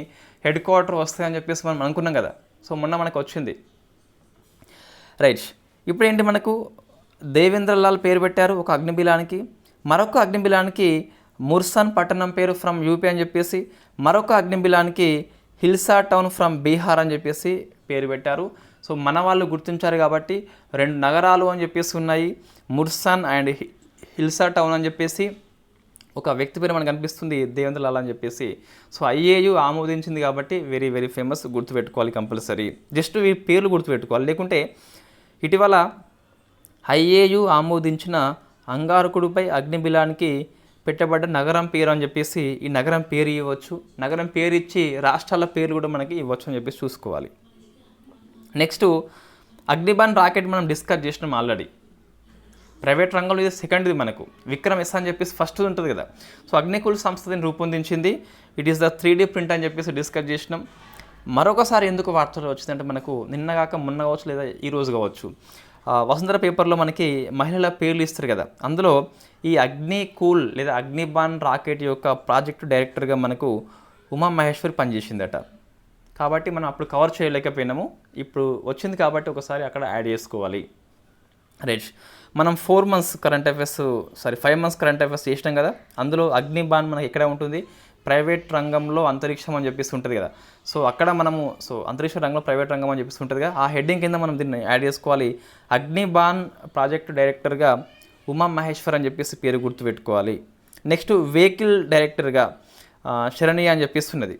హెడ్ క్వార్టర్ వస్తాయని చెప్పేసి మనం అనుకున్నాం కదా, సో మొన్న మనకు వచ్చింది. రైట్, ఇప్పుడు ఏంటి మనకు దేవేంద్రలాల్ పేరు పెట్టారు ఒక అగ్నిబిలానికి, మరొక అగ్నిబిలానికి ముర్సన్ పట్టణం పేరు ఫ్రమ్ యూపీ అని చెప్పేసి, మరొక అగ్నిబిలానికి హిల్సా టౌన్ ఫ్రమ్ బీహార్ అని చెప్పేసి పేరు పెట్టారు. సో మన వాళ్ళు గుర్తించారు కాబట్టి 2 నగరాలు అని చెప్పేసి ఉన్నాయి, ముర్సన్ అండ్ హిల్సా టౌన్ అని చెప్పేసి. ఒక వ్యక్తి పేరు మనకు కనిపిస్తుంది దేవేంద్రలాల్ అని చెప్పేసి. సో ఐఏయు ఆమోదించింది కాబట్టి వెరీ ఫేమస్, గుర్తుపెట్టుకోవాలి కంపల్సరీ. జస్ట్ ఈ పేర్లు గుర్తుపెట్టుకోవాలి, లేకుంటే ఇటీవల ఐఏయు ఆమోదించిన అంగారకుడిపై అగ్నిబిలానికి పెట్టబడ్డ నగరం పేరు అని చెప్పేసి ఈ నగరం పేరు ఇవ్వచ్చు. నగరం పేరు ఇచ్చి రాష్ట్రాల పేర్లు కూడా మనకి ఇవ్వచ్చు అని చెప్పేసి చూసుకోవాలి. నెక్స్ట్ అగ్నిబాన్ రాకెట్ మనం డిస్కస్ చేసినాం ఆల్రెడీ. ప్రైవేట్ రంగంలో ఇది సెకండ్ది మనకు. విక్రమ్ ఎస్ అని చెప్పేసి ఫస్ట్ ఉంటుంది కదా. సో అగ్నికుల్ సంస్థ దీన్ని రూపొందించింది. It is the 3D print అని చెప్పేసి డిస్కస్ చేసినాం. మరొకసారి ఎందుకు వార్తలు వచ్చిందంటే మనకు నిన్న కాక మొన్న కావచ్చు లేదా ఈరోజు కావచ్చు వసుంధర పేపర్లో మనకి మహిళల పేర్లు ఇస్తారు కదా. అందులో ఈ అగ్నికూల్ లేదా అగ్నిబాన్ రాకెట్ యొక్క ప్రాజెక్టు డైరెక్టర్గా మనకు ఉమా మహేశ్వరి పనిచేసిందట. కాబట్టి మనం అప్పుడు కవర్ చేయలేకపోయినాము. ఇప్పుడు వచ్చింది కాబట్టి ఒకసారి అక్కడ యాడ్ చేసుకోవాలి. రైట్, మనం 5 months కరెంట్ అఫైర్స్ చేసినాం కదా. అందులో అగ్నిబాన్ మనకి ఎక్కడ ఉంటుంది, ప్రైవేట్ రంగంలో అంతరిక్షం అని చెప్పేసి ఉంటుంది కదా. సో అక్కడ మనము అంతరిక్ష రంగంలో ప్రైవేట్ రంగం అని చెప్పేసి ఉంటుంది కదా. ఆ హెడ్డింగ్ కింద మనం దీన్ని యాడ్ చేసుకోవాలి. అగ్నిబాన్ ప్రాజెక్టు డైరెక్టర్గా ఉమా మహేశ్వర్ అని చెప్పేసి పేరు గుర్తుపెట్టుకోవాలి. నెక్స్ట్ వెహికల్ డైరెక్టర్గా శరణ్య అని చెప్పేసి ఉన్నది.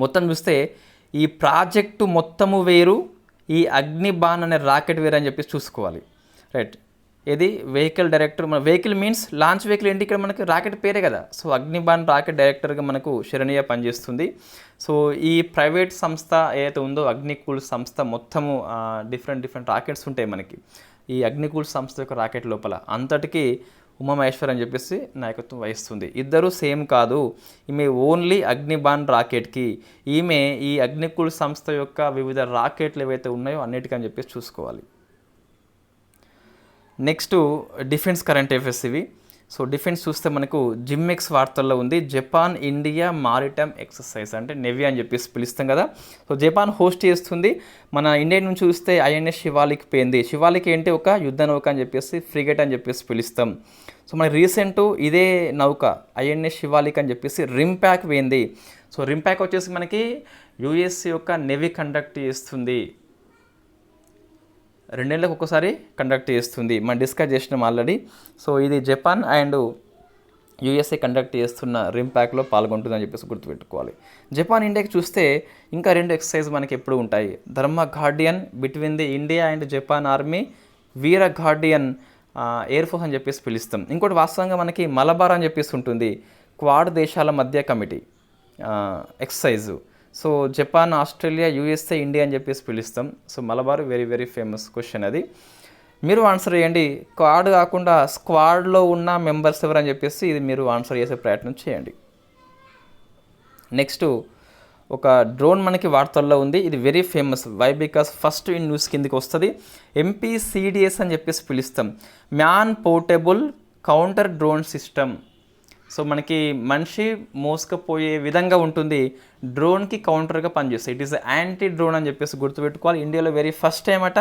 మొత్తం చూస్తే ఈ ప్రాజెక్టు మొత్తము వేరు, ఈ అగ్నిబాన్ అనే రాకెట్ వేరు అని చెప్పేసి చూసుకోవాలి. రైట్, ఇది వెహికల్ డైరెక్టర్. మన వెహికల్ మీన్స్ లాంచ్ వెహికల్ ఏంటి, ఇక్కడ మనకి రాకెట్ పేరే కదా. సో అగ్నిబాన్ రాకెట్ డైరెక్టర్గా మనకు శరణ్య పనిచేస్తుంది. సో ఈ ప్రైవేట్ సంస్థ ఏదైతే ఉందో అగ్నికూల్ సంస్థ మొత్తము డిఫరెంట్ రాకెట్స్ ఉంటాయి మనకి. ఈ అగ్నికూల్ సంస్థ యొక్క రాకెట్ లోపల అంతటికీ ఉమామహేశ్వర్ అని చెప్పేసి నాయకత్వం వహిస్తుంది. ఇద్దరు సేమ్ కాదు, ఈమె ఓన్లీ అగ్నిబాన్ రాకెట్కి, ఈమె ఈ అగ్నికూల్ సంస్థ యొక్క వివిధ రాకెట్లు ఏవైతే ఉన్నాయో అన్నిటికని చెప్పేసి చూసుకోవాలి. నెక్స్ట్ డిఫెన్స్ కరెంట్ అఫైర్స్ ఇవి. సో డిఫెన్స్ చూస్తే మనకు జిమ్మెక్స్ వార్తల్లో ఉంది. జపాన్ ఇండియా మారిటైమ్ ఎక్సర్సైజ్ అంటే నెవీ అని చెప్పేసి పిలుస్తాం కదా. సో జపాన్ హోస్ట్ చేస్తుంది. మన ఇండియా నుంచి చూస్తే ఐఎన్ఎస్ శివాలిక్ పోయింది. శివాలిక్ ఏంటి, ఒక యుద్ధ నౌక అని చెప్పేసి ఫ్రిగేట్ అని చెప్పేసి పిలుస్తాం. సో మన రీసెంట్ ఇదే నౌక ఐఎన్ఎస్ శివాలిక్ అని చెప్పేసి రింప్యాక్ పోయింది. సో రింప్యాక్ వచ్చేసి మనకి యుఎస్ యొక్క నెవీ కండక్ట్ చేస్తుంది, 2 ఏళ్ళకి ఒకసారి కండక్ట్ చేస్తుంది. మనం డిస్కస్ చేసినాం ఆల్రెడీ. సో ఇది జపాన్ అండ్ యూఎస్ఏ కండక్ట్ చేస్తున్న రింప్యాక్లో పాల్గొంటుందని చెప్పేసి గుర్తుపెట్టుకోవాలి. జపాన్ ఇండియాకి చూస్తే ఇంకా 2 ఎక్సర్సైజ్ మనకి ఎప్పుడు ఉంటాయి. ధర్మ Guardian between the India and Japan army, Veera Guardian air force అని చెప్పేసి పిలుస్తాం. ఇంకోటి వాస్తవంగా మనకి మలబార్ అని చెప్పేసి ఉంటుంది, క్వాడ్ దేశాల మధ్య committee exercise. So Japan, Australia, USA, India అని చెప్పేసి పిలుస్తాం. So Malabar very famous question అది. మీరు ఆన్సర్ చేయండి. క్వాడ్ కాకుండా స్క్వాడ్లో ఉన్న మెంబర్స్ ఎవరు అని చెప్పేసి ఇది మీరు ఆన్సర్ చేసే ప్రయత్నం చేయండి. నెక్స్ట్ ఒక డ్రోన్ మనకి వార్తల్లో ఉంది. ఇది very famous. Why? Because first in news కిందకి వస్తుంది. MPCDS అని చెప్పేసి పిలుస్తాం, man portable counter drone system. So మనకి మనిషి మోసుకపోయే విధంగా ఉంటుంది, డ్రోన్కి కౌంటర్గా పనిచేస్తుంది. ఇట్ ఈస్ యాంటీ డ్రోన్ అని చెప్పేసి గుర్తుపెట్టుకోవాలి. ఇండియాలో వెరీ ఫస్ట్ టైం అట.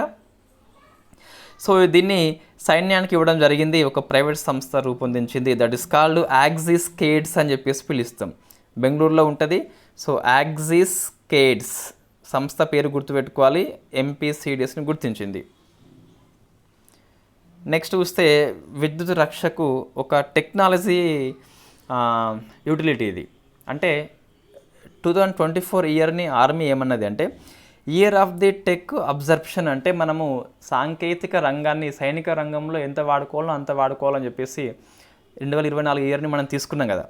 సో దీన్ని సైన్యానికి ఇవ్వడం జరిగింది, ఒక ప్రైవేట్ సంస్థ రూపొందించింది. దట్ ఈస్ కాల్డ్ యాక్సిస్ కేడ్స్ అని చెప్పేసి పిలుస్తాం. బెంగళూరులో ఉంటుంది. సో యాక్సిస్ కేడ్స్ సంస్థ పేరు గుర్తుపెట్టుకోవాలి, MPCDSని గుర్తించింది. నెక్స్ట్ చూస్తే విద్యుత్ రక్షకు ఒక టెక్నాలజీ యూటిలిటీ ఇది. అంటే 2024 ఇయర్ని ఆర్మీ ఏమన్నది అంటే year of the tech absorption. అంటే మనము సాంకేతిక రంగాన్ని సైనిక రంగంలో ఎంత వాడుకోవాలో అంత వాడుకోవాలని చెప్పేసి 2024 ఇయర్ని మనం తీసుకున్నాం కదా.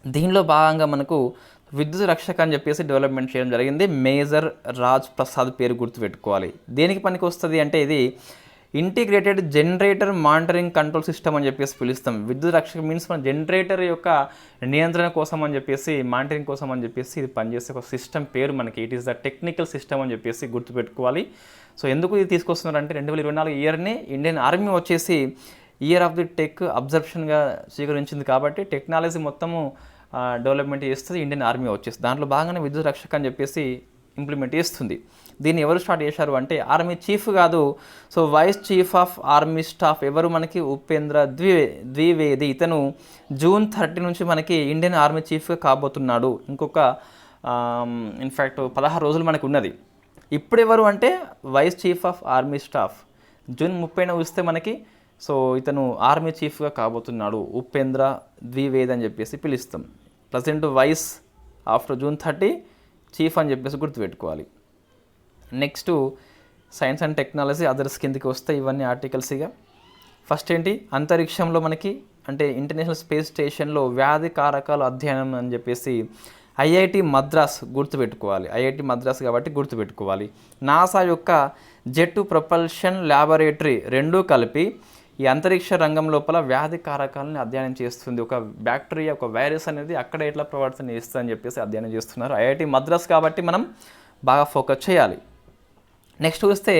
దీనిలో భాగంగా మనకు విద్యుత్ రక్షక అని చెప్పేసి డెవలప్మెంట్ చేయడం జరిగింది. మేజర్ రాజ్ ప్రసాద్ పేరు గుర్తుపెట్టుకోవాలి. దేనికి పనికి వస్తుంది అంటే ఇది integrated generator monitoring control system అని చెప్పేసి పిలుస్తాం. విద్యుత్ రక్షక మీన్స్ మన జనరేటర్ యొక్క నియంత్రణ కోసం అని చెప్పేసి, మానిటరింగ్ కోసం అని చెప్పేసి ఇది పనిచేసే ఒక సిస్టమ్ పేరు మనకి. It is the technical system అని చెప్పేసి గుర్తుపెట్టుకోవాలి. సో ఎందుకు ఇది తీసుకొస్తున్నారంటే 2024 ఇయర్ని ఇండియన్ ఆర్మీ వచ్చేసి ఇయర్ ఆఫ్ ది టెక్ అబ్జర్ప్షన్గా స్వీకరించింది. కాబట్టి టెక్నాలజీ మొత్తము డెవలప్మెంట్ చేస్తుంది ఇండియన్ ఆర్మీ వచ్చేసి. దాంట్లో భాగంగానే విద్యుత్ రక్షక అని చెప్పేసి ఇంప్లిమెంట్ చేస్తుంది. దీన్ని ఎవరు స్టార్ట్ చేశారు అంటే ఆర్మీ చీఫ్ కాదు, so vice chief of army staff ఎవరు మనకి ఉపేంద్ర ద్వివేది. ఇతను June 30 నుంచి మనకి ఇండియన్ ఆర్మీ చీఫ్గా కాబోతున్నాడు. ఇంకొక ఇన్ఫ్యాక్ట్ 16 రోజులు మనకు ఉన్నది. ఇప్పుడు ఎవరు అంటే vice chief of army staff June 30న వస్తే మనకి సో ఇతను ఆర్మీ చీఫ్గా కాబోతున్నాడు, ఉపేంద్ర ద్వివేది అని చెప్పేసి పిలుస్తాం. Present vice, after June 30 chief అని చెప్పేసి గుర్తుపెట్టుకోవాలి. Next science and technology others కిందకి వస్తాయి ఇవన్నీ ఆర్టికల్స్. ఇక ఫస్ట్ ఏంటి, అంతరిక్షంలో మనకి అంటే ఇంటర్నేషనల్ స్పేస్ స్టేషన్లో వ్యాధి కారకాలు అధ్యయనం అని చెప్పేసి ఐఐటి మద్రాస్ గుర్తుపెట్టుకోవాలి. ఐఐటి మద్రాస్ కాబట్టి గుర్తుపెట్టుకోవాలి. నాసా యొక్క జెట్ ప్రొపల్షన్ ల్యాబొరేటరీ రెండూ కలిపి ఈ అంతరిక్ష రంగం లోపల వ్యాధి కారకాలను అధ్యయనం చేస్తుంది. ఒక బ్యాక్టీరియా, ఒక వైరస్ అనేది అక్కడ ఎట్లా ప్రవర్తన చేస్తుంది అని చెప్పేసి అధ్యయనం చేస్తున్నారు. ఐఐటి మద్రాస్ కాబట్టి మనం బాగా ఫోకస్ చేయాలి. నెక్స్ట్ చూస్తే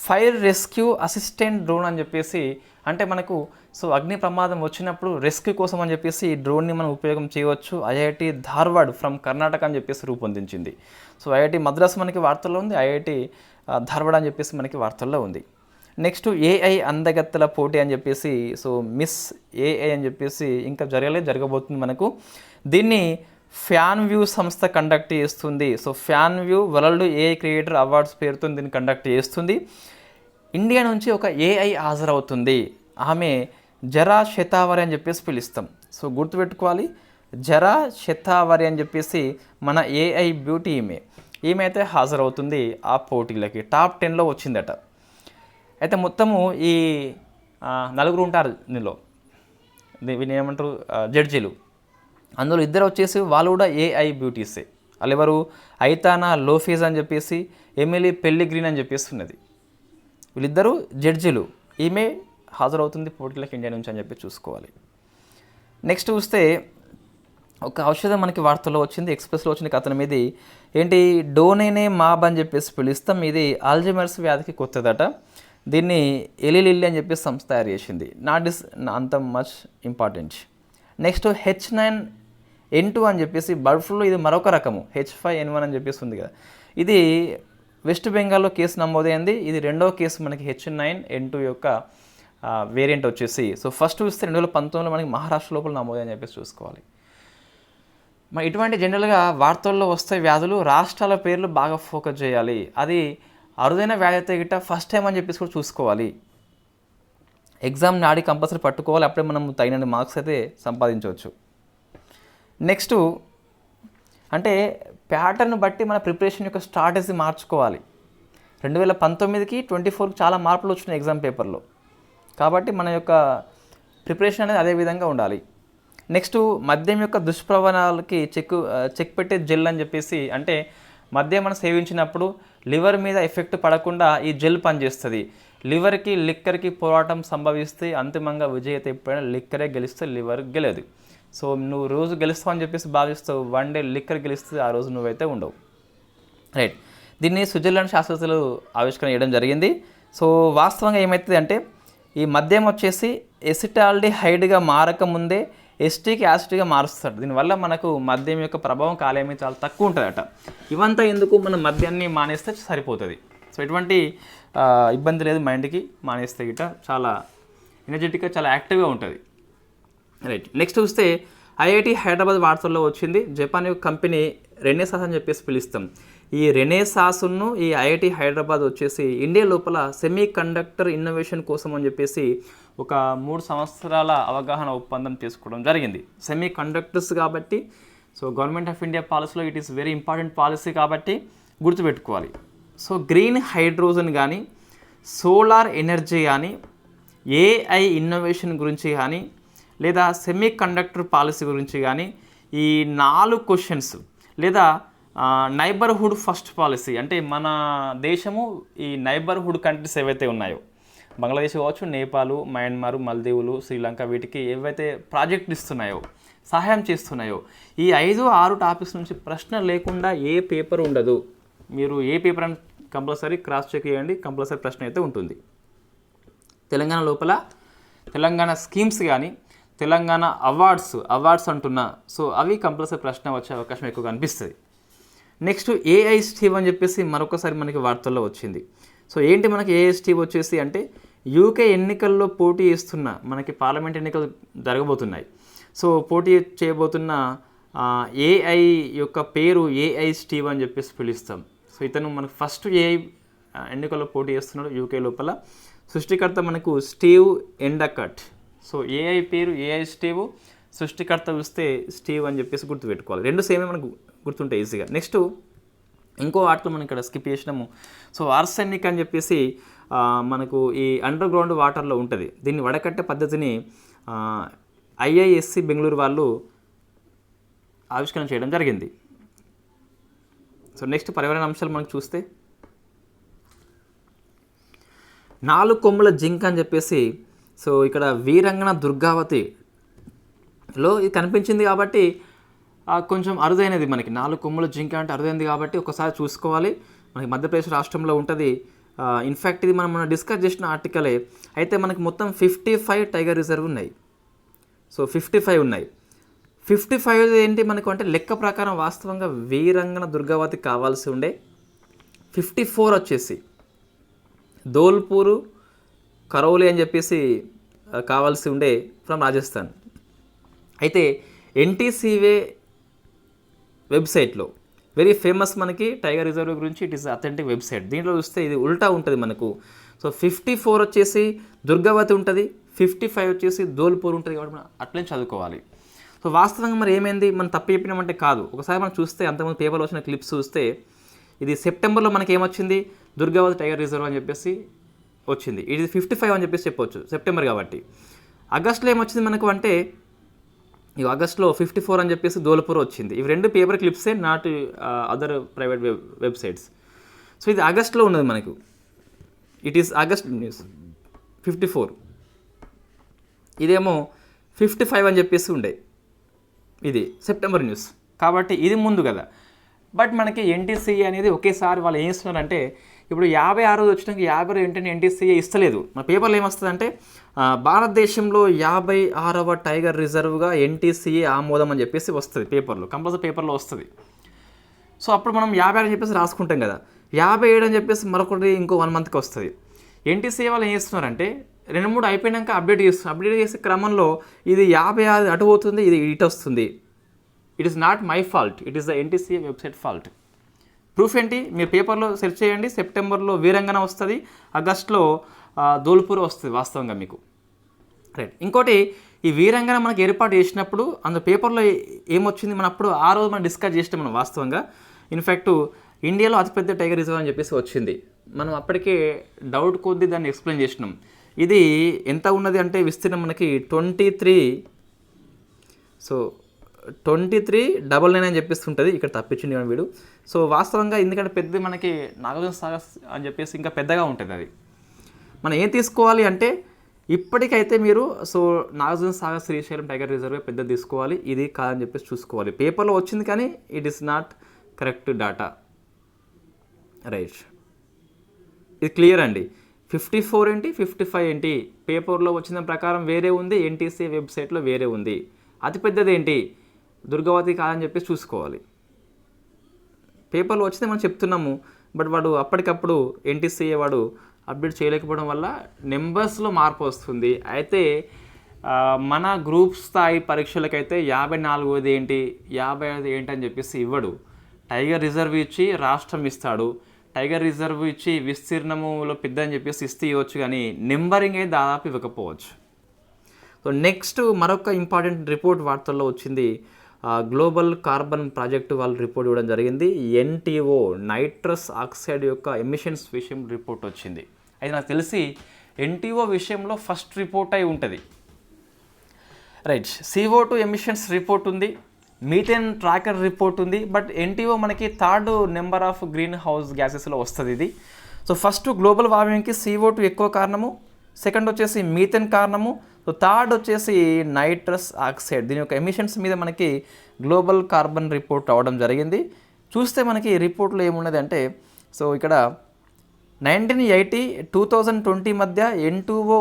ఫైర్ రెస్క్యూ అసిస్టెంట్ డ్రోన్ అని చెప్పేసి, అంటే మనకు అగ్ని ప్రమాదం వచ్చినప్పుడు రెస్క్యూ కోసం అని చెప్పేసి ఈ డ్రోన్ని మనం ఉపయోగం చేయవచ్చు. ఐఐటి ధార్వాడ్ ఫ్రమ్ కర్ణాటక అని చెప్పేసి రూపొందించింది. ఐఐటి మద్రాస్ మనకి వార్తల్లో ఉంది, ఐఐటి ధార్వాడ్ అని చెప్పేసి మనకి వార్తల్లో ఉంది. నెక్స్ట్ ఏఐ అందగత్తెల పోటీ అని చెప్పేసి, మిస్ ఏఐ అని చెప్పేసి ఇంకా జరగబోతుంది మనకు. దీన్ని ఫ్యాన్ వ్యూ సంస్థ కండక్ట్ చేస్తుంది. Fan view world AI creator awards పేరుతో దీన్ని కండక్ట్ చేస్తుంది. ఇండియా నుంచి ఒక ఏఐ హాజరవుతుంది. ఆమె జరా శతావరి అని చెప్పేసి పిలుస్తాం. గుర్తుపెట్టుకోవాలి, జరా శతావరి అని చెప్పేసి మన ఏఐ బ్యూటీ ఈమె అయితే హాజరవుతుంది ఆ పోటీలకి. టాప్ 10లో వచ్చిందట. అయితే మొత్తము ఈ 4 ఉంటారు దీనిలో, వీళ్ళు ఏమంటారు జడ్జీలు. అందులో 2 వచ్చేసి వాళ్ళు కూడా ఏఐ బ్యూటీసే. వాళ్ళు ఎవరు, ఐతానా లోఫేజ్ అని చెప్పేసి, ఎమిలీ పెల్లిగ్రీన్ అని చెప్పేసి ఉన్నది. వీళ్ళిద్దరూ జడ్జీలు. ఈమె హాజరవుతుంది పోటీలకు ఇండియా నుంచి అని చెప్పి చూసుకోవాలి. నెక్స్ట్ చూస్తే ఒక ఔషధం మనకి వార్తల్లో వచ్చింది, ఎక్స్ప్రెస్లో వచ్చింది కథనం. ఇది ఏంటి, డోనేనే మాబ్ అని చెప్పేసి పిలుస్తాం. ఇది ఆల్జైమర్స్ వ్యాధికి కొత్తదట. దీన్ని ఎలి లిల్లీ అని చెప్పేసి సంస్థ తయారు చేసింది. నాట్ ఇస్ అంత మచ్ ఇంపార్టెంట్. నెక్స్ట్ H9N2 అని చెప్పేసి బర్డ్ ఫ్లూలో ఇది మరొక రకము. H5N1 అని చెప్పేసి ఉంది కదా. ఇది వెస్ట్ బెంగాల్లో కేసు నమోదైంది. ఇది 2వ కేసు మనకి H9N2 యొక్క వేరియంట్ వచ్చేసి. ఫస్ట్ చూస్తే 2019లో మనకి మహారాష్ట్ర లోపల నమోదని చెప్పేసి చూసుకోవాలి. మరి ఇటువంటి జనరల్గా వార్తల్లో వస్తే వ్యాధులు రాష్ట్రాల పేర్లు బాగా ఫోకస్ చేయాలి. అది అరుదైన వ్యాధి అయితే గిట్ట ఫస్ట్ టైం అని చెప్పేసి కూడా చూసుకోవాలి. ఎగ్జామ్ నాడి కంపల్సరీ పట్టుకోవాలి, అప్పుడే మనం తగిన మార్క్స్ అయితే సంపాదించవచ్చు. నెక్స్ట్ అంటే ప్యాటర్న్ బట్టి మన ప్రిపరేషన్ యొక్క స్ట్రాటజీ మార్చుకోవాలి. 2019కి 24కి చాలా మార్పులు వచ్చినాయి ఎగ్జామ్ పేపర్లో, కాబట్టి మన యొక్క ప్రిపరేషన్ అనేది అదే విధంగా ఉండాలి. నెక్స్ట్ మద్యం యొక్క దుష్ప్రభావాలకి చెక్ పెట్టే జెల్ అని చెప్పేసి, అంటే మద్యం మనం సేవించినప్పుడు లివర్ మీద ఎఫెక్ట్ పడకుండా ఈ జెల్ పనిచేస్తుంది. లివర్కి లిక్కర్కి పోరాటం సంభవిస్తే అంతిమంగా విజేత ఎప్పుడైనా లిక్కరే గెలిస్తే లివర్ గెలదు. నువ్వు రోజు గెలుస్తావు అని చెప్పేసి భావిస్తావు, వన్ డే లిక్కర్ గెలిస్తే ఆ రోజు నువ్వైతే ఉండవు. రైట్. దీన్ని స్విట్జర్లాండ్ శాస్త్రవేత్తలు ఆవిష్కరణ చేయడం జరిగింది. వాస్తవంగా ఏమవుతుంది అంటే ఈ మద్యం వచ్చేసి ఎసిటాల్డిహైడ్గా మారకముందే ఎస్టిక్ యాసిడ్గా మారుస్తాడు. దీనివల్ల మనకు మద్యం యొక్క ప్రభావం కాలేమీ చాలా తక్కువ ఉంటుందట. ఇవంతా ఎందుకు, మనం మద్యాన్ని మానేస్తే సరిపోతుంది. ఎటువంటి ఇబ్బంది లేదు, మైండ్కి మానేస్తే గిట్ట చాలా ఎనర్జెటిక్గా చాలా యాక్టివ్గా ఉంటుంది. రైట్. నెక్స్ట్ చూస్తే ఐఐటి హైదరాబాద్ వార్తల్లో వచ్చింది. జపాన్ యొక్క కంపెనీ రెనేసాస్ అని చెప్పేసి పిలుస్తాం. ఈ రెనేసాస్ను ఈ ఐఐటి హైదరాబాద్ వచ్చేసి ఇండియా లోపల సెమీ కండక్టర్ ఇన్నోవేషన్ కోసం అని చెప్పేసి ఒక 3 సంవత్సరాల అవగాహన ఒప్పందం తీసుకోవడం జరిగింది. సెమీ కండక్టర్స్ కాబట్టి గవర్నమెంట్ ఆఫ్ ఇండియా పాలసీలో it is very important policy కాబట్టి గుర్తుపెట్టుకోవాలి. గ్రీన్ హైడ్రోజన్ కానీ, సోలార్ ఎనర్జీ కానీ, ఏఐ ఇన్నోవేషన్ గురించి కానీ, లేదా సెమీ కండక్టర్ పాలసీ గురించి కానీ ఈ 4 క్వశ్చన్స్, లేదా నైబర్హుడ్ ఫస్ట్ పాలసీ, అంటే మన దేశము ఈ నైబర్హుడ్ కంట్రీస్ ఏవైతే ఉన్నాయో, బంగ్లాదేశ్ కావచ్చు, నేపాల్, మయన్మార్, మల్దీవులు, శ్రీలంక, వీటికి ఏవైతే ప్రాజెక్టులు ఇస్తున్నాయో, సహాయం చేస్తున్నాయో, ఈ 5-6 టాపిక్స్ నుంచి ప్రశ్న లేకుండా ఏ పేపర్ ఉండదు. మీరు ఏ పేపర్ అని కంపల్సరీ క్రాస్ చెక్ చేయండి, కంపల్సరీ ప్రశ్న అయితే ఉంటుంది. తెలంగాణ లోపల తెలంగాణ స్కీమ్స్ కానీ, తెలంగాణ అవార్డ్స్ అంటున్నా, అవి కంపల్సరీ ప్రశ్న వచ్చే అవకాశం ఎక్కువగా అనిపిస్తుంది. నెక్స్ట్ ఏఐ స్టీవ్ అని చెప్పేసి మరొకసారి మనకి వార్తల్లో వచ్చింది. ఏంటి మనకి ఏఐ స్టీవ్ వచ్చేసి అంటే యూకే ఎన్నికల్లో పోటీ చేస్తున్న, మనకి పార్లమెంట్ ఎన్నికలు జరగబోతున్నాయి. పోటీ చేయబోతున్న ఏఐ యొక్క పేరు ఏఐ స్టీవ్ అని చెప్పేసి పిలుస్తాం. ఇతను మనకు ఫస్ట్ ఏఐ ఎన్నికల్లో పోటీ చేస్తున్నాడు యూకే లోపల. సృష్టికర్త మనకు స్టీవ్ ఎండకట్. ఏఐ పేరు ఏఐ స్టీవ్, సృష్టికర్త చూస్తే స్టీవ్ అని చెప్పేసి గుర్తుపెట్టుకోవాలి. 2 సేమే మనకు గుర్తుంటాయి ఈజీగా. నెక్స్ట్ ఇంకో వాటిలో మనం ఇక్కడ స్కిప్ చేసినాము. ఆర్సెనిక్ అని చెప్పేసి మనకు ఈ అండర్ గ్రౌండ్ వాటర్లో ఉంటుంది. దీన్ని వడకట్టే పద్ధతిని ఐఐఎస్సి బెంగళూరు వాళ్ళు ఆవిష్కరణ చేయడం జరిగింది. సో నెక్స్ట్ పర్యావరణ అంశాలు మనకు చూస్తే 4 కొమ్ముల జింక అని చెప్పేసి సో ఇక్కడ వీరంగన దుర్గావతిలో ఇది కనిపించింది కాబట్టి కొంచెం అరుదైనది. మనకి 4 కొమ్ముల జింక అంటే అరుదైనది కాబట్టి ఒకసారి చూసుకోవాలి. మనకి మధ్యప్రదేశ్ రాష్ట్రంలో ఉంటుంది. ఇన్ఫ్యాక్ట్ ఇది మనం డిస్కస్ చేసిన ఆర్టికలే. అయితే మనకి మొత్తం 55 టైగర్ రిజర్వ్ ఉన్నాయి. సో 55 ఉన్నాయి. 55 ఏంటి మనకు అంటే లెక్క ప్రకారం వాస్తవంగా వీరంగన దుర్గావతి కావాల్సి ఉండే. 54 వచ్చేసి ధోల్పూరు కరౌలి అని చెప్పేసి కావాల్సి ఉండే ఫ్రమ్ రాజస్థాన్. అయితే ఎన్టీసీవే వెబ్సైట్లో వెరీ ఫేమస్ మనకి టైగర్ రిజర్వ్ గురించి ఇట్ ఈస్ అథెంటిక్ వెబ్సైట్. దీంట్లో చూస్తే ఇది ఉల్టా ఉంటుంది మనకు. సో 54 వచ్చేసి దుర్గావతి ఉంటుంది, 55 వచ్చేసి ధోల్పూర్ ఉంటుంది. కాబట్టి మనం అట్లనే చదువుకోవాలి. సో వాస్తవంగా మరి ఏమైంది, మనం తప్పు చెప్పినామంటే కాదు. ఒకసారి మనం చూస్తే అంతకుముందు పేపర్లో వచ్చిన క్లిప్స్ చూస్తే ఇది సెప్టెంబర్లో మనకి ఏమొచ్చింది, దుర్గావతి టైగర్ రిజర్వ్ అని చెప్పేసి వచ్చింది. ఇది 55 అని చెప్పేసి చెప్పవచ్చు సెప్టెంబర్ కాబట్టి. ఆగస్టులో ఏమొచ్చింది మనకు అంటే ఈ ఆగస్టులో 54 అని చెప్పేసి ధోల్పూర్ వచ్చింది. ఇవి 2 పేపర్ క్లిప్సే, not other private websites. So ఇది ఆగస్టులో ఉన్నది మనకు. It is August news 54. ఇదేమో 55 అని చెప్పేసి ఉండే, ఇది సెప్టెంబర్ న్యూస్. కాబట్టి ఇది ముందు కదా. బట్ మనకి ఎన్టీసీఏ అనేది ఒకేసారి వాళ్ళు ఏం ఇస్తున్నారంటే ఇప్పుడు 56 వచ్చినాక 50 ఏంటంటే ఎన్టీసీఏ ఇస్తలేదు. మన పేపర్లో ఏమొస్తుందంటే భారతదేశంలో 56వ టైగర్ రిజర్వ్గా ఎన్టీసీఏ ఆమోదం అని చెప్పేసి వస్తుంది పేపర్లో, కంపల్సరీ పేపర్లో వస్తుంది. సో అప్పుడు మనం 56 అని చెప్పేసి రాసుకుంటాం కదా. 57 అని చెప్పేసి మరొకటి ఇంకో 1 మంత్కి వస్తుంది. ఎన్టీసీఏ వాళ్ళు ఏం చేస్తున్నారంటే 2-3 అయిపోయినాక అప్డేట్ చేసే క్రమంలో ఇది 56 అటు పోతుంది, ఇది ఇటు వస్తుంది. It is not my fault, it is the NTCA website fault. Proof ఏంటి, మీరు పేపర్లో సెర్చ్ చేయండి. సెప్టెంబర్లో వీరంగన వస్తుంది, ఆగస్టులో ధోల్పూర్ వస్తుంది వాస్తవంగా మీకు. రైట్. ఇంకోటి ఈ వీరంగన మనకి ఏర్పాటు చేసినప్పుడు అందులో పేపర్లో ఏమొచ్చింది, మనం అప్పుడు ఆ రోజు మనం డిస్కస్ చేసినాం మనం వాస్తవంగా. ఇన్ఫ్యాక్ట్ ఇండియాలో అతిపెద్ద టైగర్ రిజర్వ్ అని చెప్పేసి వచ్చింది. మనం అప్పటికే డౌట్ కొద్ది దాన్ని ఎక్స్ప్లెయిన్ చేసినాం. ఇది ఎంత ఉన్నది అంటే విస్తీర్ణం మనకి 2399 అని చెప్పేస్తుంటుంది. ఇక్కడ తప్పించింది కానీ వీడు. సో వాస్తవంగా ఎందుకంటే పెద్దది మనకి నాగార్జున సాగర్ అని చెప్పేసి ఇంకా పెద్దగా ఉంటుంది. అది మనం ఏం తీసుకోవాలి అంటే ఇప్పటికైతే మీరు సో నాగార్జున సాగర్ శ్రీశైలం టైగర్ రిజర్వే పెద్దది తీసుకోవాలి. ఇది కాదని చెప్పేసి చూసుకోవాలి. పేపర్లో వచ్చింది కానీ it is not correct data. Right, ఇది క్లియర్ అండి. 54 ఏంటి, 55 ఏంటి, పేపర్లో వచ్చిన ప్రకారం వేరే ఉంది, ఎన్టీసీ వెబ్సైట్లో వేరే ఉంది. అతిపెద్దది ఏంటి, దుర్గావతి కాదని చెప్పేసి చూసుకోవాలి. పేపర్లో వచ్చింది మనం చెప్తున్నాము, బట్ వాడు అప్పటికప్పుడు ఎన్టీసీఏ వాడు అప్డేట్ చేయలేకపోవడం వల్ల నెంబర్స్లో మార్పు వస్తుంది. అయితే మన గ్రూప్ స్థాయి పరీక్షలకైతే 54ది ఏంటి, 55 ఏంటి అని చెప్పేసి ఇవ్వడు. టైగర్ రిజర్వ్ ఇచ్చి రాష్ట్రం ఇస్తాడు, టైగర్ రిజర్వ్ ఇచ్చి విస్తీర్ణములో పెద్ద అని చెప్పేసి ఇవ్వచ్చు, కానీ నెంబరింగ్ అయితే దాదాపు ఇవ్వకపోవచ్చు. సో నెక్స్ట్ మరొక ఇంపార్టెంట్ రిపోర్ట్ వార్తల్లో వచ్చింది. గ్లోబల్ కార్బన్ ప్రాజెక్టు వాళ్ళు రిపోర్ట్ ఇవ్వడం జరిగింది. ఎన్టీఓ నైట్రస్ ఆక్సైడ్ యొక్క ఎమిషన్స్ విషయం రిపోర్ట్ వచ్చింది. అయితే నాకు తెలిసి ఎన్టీఓ విషయంలో ఫస్ట్ రిపోర్ట్ అయి ఉంటుంది. రైట్, CO2 ఎమిషన్స్ రిపోర్ట్ ఉంది, మీథేన్ ట్రాకర్ రిపోర్ట్ ఉంది. బట్ ఎన్టీఓ మనకి 3rd number of greenhouse గ్యాసెస్లో వస్తుంది ఇది. సో ఫస్ట్ గ్లోబల్ వార్మింగ్కి CO2 ఎక్కువ కారణము, సెకండ్ వచ్చేసి మీథేన్ కారణము, సో 3rd వచ్చేసి నైట్రస్ ఆక్సైడ్. దీని యొక్క ఎమిషన్స్ మీద మనకి గ్లోబల్ కార్బన్ రిపోర్ట్ రావడం జరిగింది. చూస్తే మనకి రిపోర్ట్లో ఏమున్నది అంటే సో ఇక్కడ 1980-2020 మధ్య N2O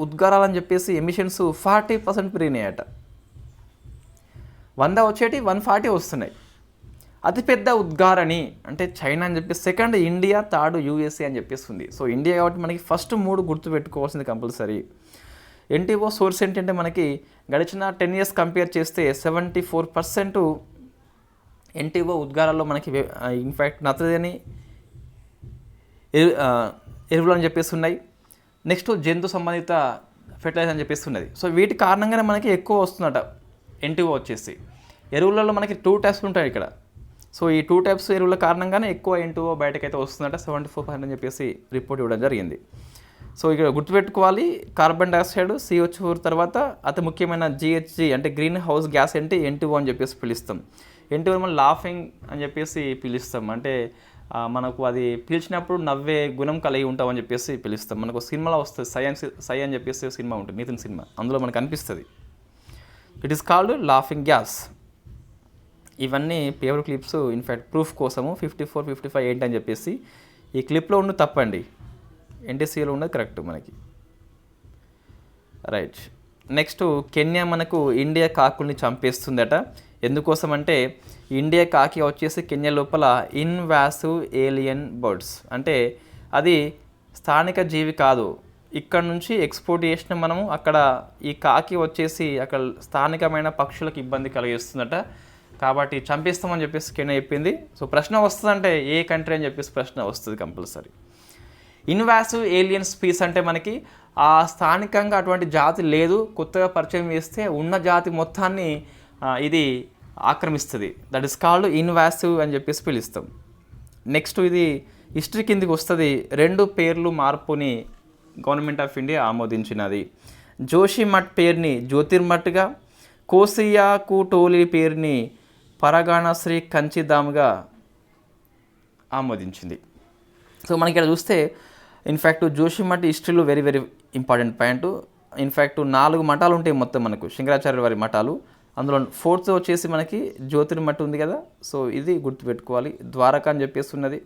ఉద్గారాలని చెప్పేసి ఎమిషన్స్ 40% పెరిగినాయట. 100 వచ్చేటి 140 వస్తున్నాయి. అతిపెద్ద ఉద్గారణి అంటే చైనా అని చెప్పేసి, సెకండ్ ఇండియా, 3rd USA అని చెప్పేసి ఉంది. సో ఇండియా కాబట్టి మనకి ఫస్ట్ 3 గుర్తుపెట్టుకోవాల్సింది కంపల్సరీ. ఎన్టీఓ సోర్స్ ఏంటంటే మనకి గడిచిన 10 years కంపేర్ చేస్తే 74% ఎన్టీఓ ఉద్గారాల్లో మనకి ఇన్ఫ్యాక్ట్ నత్రజని ఎరువులు అని చెప్పేసి ఉన్నాయి. నెక్స్ట్ జంతు సంబంధిత ఫెర్టిలైజర్ అని చెప్పేసి ఉన్నది. సో వీటి కారణంగానే మనకి ఎక్కువ వస్తుందట ఎన్టీఓ వచ్చేసి. ఎరువులలో మనకి 2 types ఉంటాయి ఇక్కడ. సో ఈ 2 types ఎరువుల కారణంగానే ఎక్కువ ఎన్టీఓ బయటకైతే వస్తుందట, 74% అని చెప్పేసి రిపోర్ట్ ఇవ్వడం జరిగింది. సో ఇక్కడ గుర్తుపెట్టుకోవాలి, కార్బన్ డైఆక్సైడ్ CO2 తర్వాత అతి ముఖ్యమైన GHG అంటే గ్రీన్ హౌస్ గ్యాస్ అంటే N2O అని చెప్పేసి పిలుస్తాం. N2O మనం లాఫింగ్ అని చెప్పేసి పిలుస్తాం, అంటే మనకు అది పీల్చినప్పుడు నవ్వే గుణం కలిగి ఉంటాం అని చెప్పేసి పిలుస్తాం. మనకు సినిమాలో వస్తుంది సై అని చెప్పేసి సినిమా ఉంటుంది, నితిన్ సినిమా, అందులో మనకు అనిపిస్తుంది. It is called laughing gas. ఇవన్నీ పేపర్ క్లిప్స్ ఇన్ఫ్యాక్ట్ ప్రూఫ్ కోసము 54, 55 ఏంటని చెప్పేసి. ఈ క్లిప్లో ఉన్న తప్పండి, NTCలో ఉన్నది కరెక్ట్ మనకి. రైట్. నెక్స్ట్, కెన్యా మనకు ఇండియా కాకుల్ని చంపేస్తుందట. ఎందుకోసం అంటే ఇండియా కాకి వచ్చేసి కెన్యా లోపల ఇన్వాసివ్ ఏలియన్ బర్డ్స్, అంటే అది స్థానిక జీవి కాదు, ఇక్కడ నుంచి ఎక్స్పోర్ట్ చేసిన మనము అక్కడ ఈ కాకి వచ్చేసి అక్కడ స్థానికమైన పక్షులకు ఇబ్బంది కలిగిస్తుందట, కాబట్టి చంపేస్తామని చెప్పేసి కెన్యా చెప్పింది. సో ప్రశ్న వస్తుందంటే ఏ కంట్రీ అని చెప్పేసి ప్రశ్న వస్తుంది కంపల్సరీ. ఇన్వాసివ్ ఏలియన్ స్పీస్ అంటే మనకి ఆ స్థానికంగా అటువంటి జాతి లేదు, కొత్తగా పరిచయం చేస్తే ఉన్న జాతి మొత్తాన్ని ఇది ఆక్రమిస్తుంది. దట్ ఈస్ కాల్డ్ ఇన్వాసివ్ అని చెప్పేసి పిలుస్తాం. నెక్స్ట్, ఇది హిస్టరీ కిందికి వస్తుంది. 2 పేర్లు మార్పుని గవర్నమెంట్ ఆఫ్ ఇండియా ఆమోదించినది. జోషిమఠ్ పేరుని జ్యోతిర్మఠ్గా, కోసియా కుటోలి పేరుని పరగాణశ్రీ కంచిధామ్గా ఆమోదించింది. సో మనకి ఇక్కడ చూస్తే ఇన్ఫ్యాక్ట్ జోషిమఠ్ హిస్టరీలో very very important point. In fact 4 మఠాలు ఉంటాయి మొత్తం మనకు, శంకరాచార్య వారి మఠాలు. అందులో 4th వచ్చేసి మనకి జ్యోతిర్మఠ్ ఉంది కదా, సో ఇది గుర్తుపెట్టుకోవాలి. ద్వారకా అని చెప్పేసి ఉన్నది,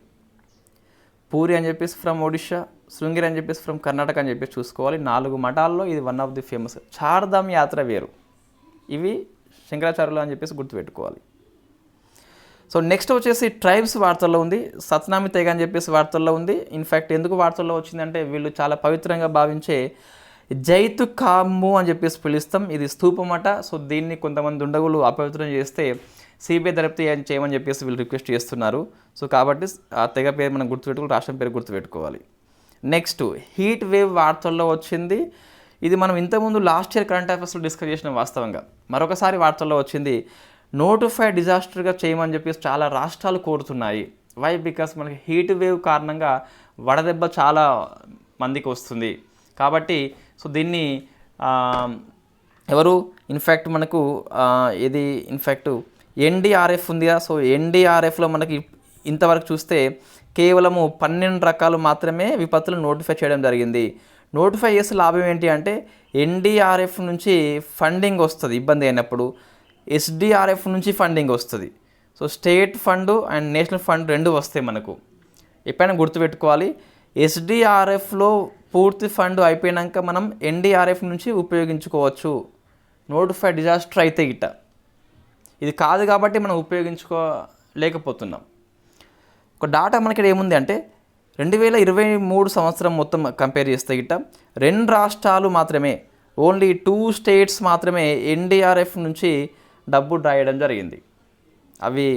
పూరి అని చెప్పేసి ఫ్రమ్ ఒడిషా, శృంగేరి అని చెప్పేసి ఫ్రమ్ కర్ణాటక అని చెప్పేసి చూసుకోవాలి. 4 మఠాల్లో ఇది one of the famous. Chardham Yatra వేరు, ఇవి శంకరాచార్యులు అని చెప్పేసి గుర్తుపెట్టుకోవాలి. సో నెక్స్ట్ వచ్చేసి ట్రైబ్స్ వార్తల్లో ఉంది. సత్నామి తెగ అని చెప్పేసి వార్తల్లో ఉంది. ఇన్ఫ్యాక్ట్ ఎందుకు వార్తల్లో వచ్చిందంటే వీళ్ళు చాలా పవిత్రంగా భావించే జైతు కాము అని చెప్పేసి పిలుస్తాం, ఇది స్తూపమట. సో దీన్ని కొంతమంది దుండగులు అపవిత్రం చేస్తే CBI దర్యాప్తు చేయమని చెప్పేసి వీళ్ళు రిక్వెస్ట్ చేస్తున్నారు. సో కాబట్టి ఆ తెగ పేరు మనం గుర్తుపెట్టుకోవాలి, రాష్ట్రం పేరు గుర్తుపెట్టుకోవాలి. నెక్స్ట్, హీట్ వేవ్ వార్తల్లో వచ్చింది. ఇది మనం ఇంతకుముందు లాస్ట్ ఇయర్ కరెంట్ అఫైర్స్లో డిస్కస్ చేసిన వాస్తవంగా. మరొకసారి వార్తల్లో వచ్చింది. నోటిఫైడ్ డిజాస్టర్గా చేయమని చెప్పేసి చాలా రాష్ట్రాలు కోరుతున్నాయి. వై? బికాస్ మనకి హీట్ వేవ్ కారణంగా వడదెబ్బ చాలా మందికి వస్తుంది కాబట్టి. సో దీన్ని ఎవరు ఇన్ఫ్యాక్ట్ మనకు ఇది ఇన్ఫ్యాక్ట్ NDRF ఉందిగా. సో NDRFలో మనకి ఇంతవరకు చూస్తే కేవలము 12 రకాలు మాత్రమే విపత్తులు నోటిఫై చేయడం జరిగింది. నోటిఫై చేసే లాభం ఏంటి అంటే NDRF నుంచి ఫండింగ్ వస్తుంది ఇబ్బంది అయినప్పుడు, SDRF నుంచి ఫండింగ్ వస్తుంది. So state fund and national fund 2 వస్తాయి మనకు. ఎప్పుడైనా గుర్తుపెట్టుకోవాలి, SDRFలో పూర్తి ఫండ్ అయిపోయాక మనం NDRF నుంచి ఉపయోగించుకోవచ్చు నోటిఫైడ్ డిజాస్టర్ అయితే గిట్ట. ఇది కాదు కాబట్టి మనం ఉపయోగించుకోలేకపోతున్నాం. ఒక డాటా మనకి ఇక్కడ ఏముంది అంటే 2023 సంవత్సరం మొత్తం కంపేర్ చేస్తే గిట్ట 2 రాష్ట్రాలు మాత్రమే, ఓన్లీ 2 స్టేట్స్ మాత్రమే NDRF నుంచి డబ్బు రాయడం జరిగింది. అవి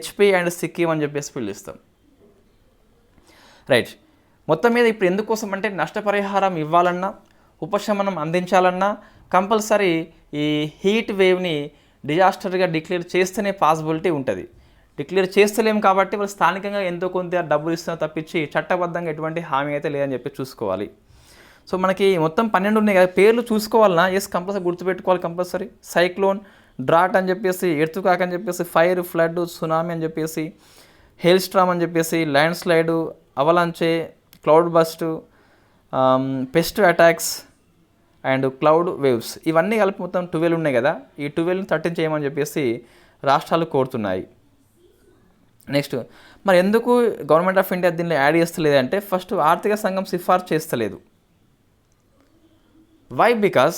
HP అండ్ సిక్కిం అని చెప్పేసి పిలుస్తాం. రైట్. మొత్తం మీద ఇప్పుడు ఎందుకోసం అంటే నష్టపరిహారం ఇవ్వాలన్నా, ఉపశమనం అందించాలన్నా కంపల్సరీ ఈ హీట్ వేవ్ని డిజాస్టర్గా డిక్లేర్ చేస్తేనే పాసిబిలిటీ ఉంటుంది. డిక్లేర్ చేస్తలేము కాబట్టి వాళ్ళు స్థానికంగా ఎంతో కొంత డబ్బులు ఇస్తున్నా తప్పించి చట్టబద్ధంగా ఎటువంటి హామీ అయితే లేదని చెప్పి చూసుకోవాలి. సో మనకి మొత్తం 12 ఉన్నాయి కదా, పేర్లు చూసుకోవాలన్నా కంపల్సరీ గుర్తుపెట్టుకోవాలి కంపల్సరీ. సైక్లోన్, డ్రాట్ అని చెప్పేసి, ఎర్త్క్వేక్ అని చెప్పేసి, ఫైర్, ఫ్లడ్, సునామీ అని చెప్పేసి, హెయిల్ స్ట్రామ్ అని చెప్పేసి, land slide, అవలాంచే, cloud bust, pest attacks and cloud waves, ఇవన్నీ కలిపి మొత్తం 12 ఉన్నాయి కదా. ఈ 12ని 13 చేయమని చెప్పేసి రాష్ట్రాలు కోరుతున్నాయి. నెక్స్ట్, మరి ఎందుకు గవర్నమెంట్ ఆఫ్ ఇండియా దీనిలో యాడ్ చేస్తలేదంటే ఫస్ట్ ఆర్థిక సంఘం సిఫార్సు చేస్తలేదు. వై? బికాస్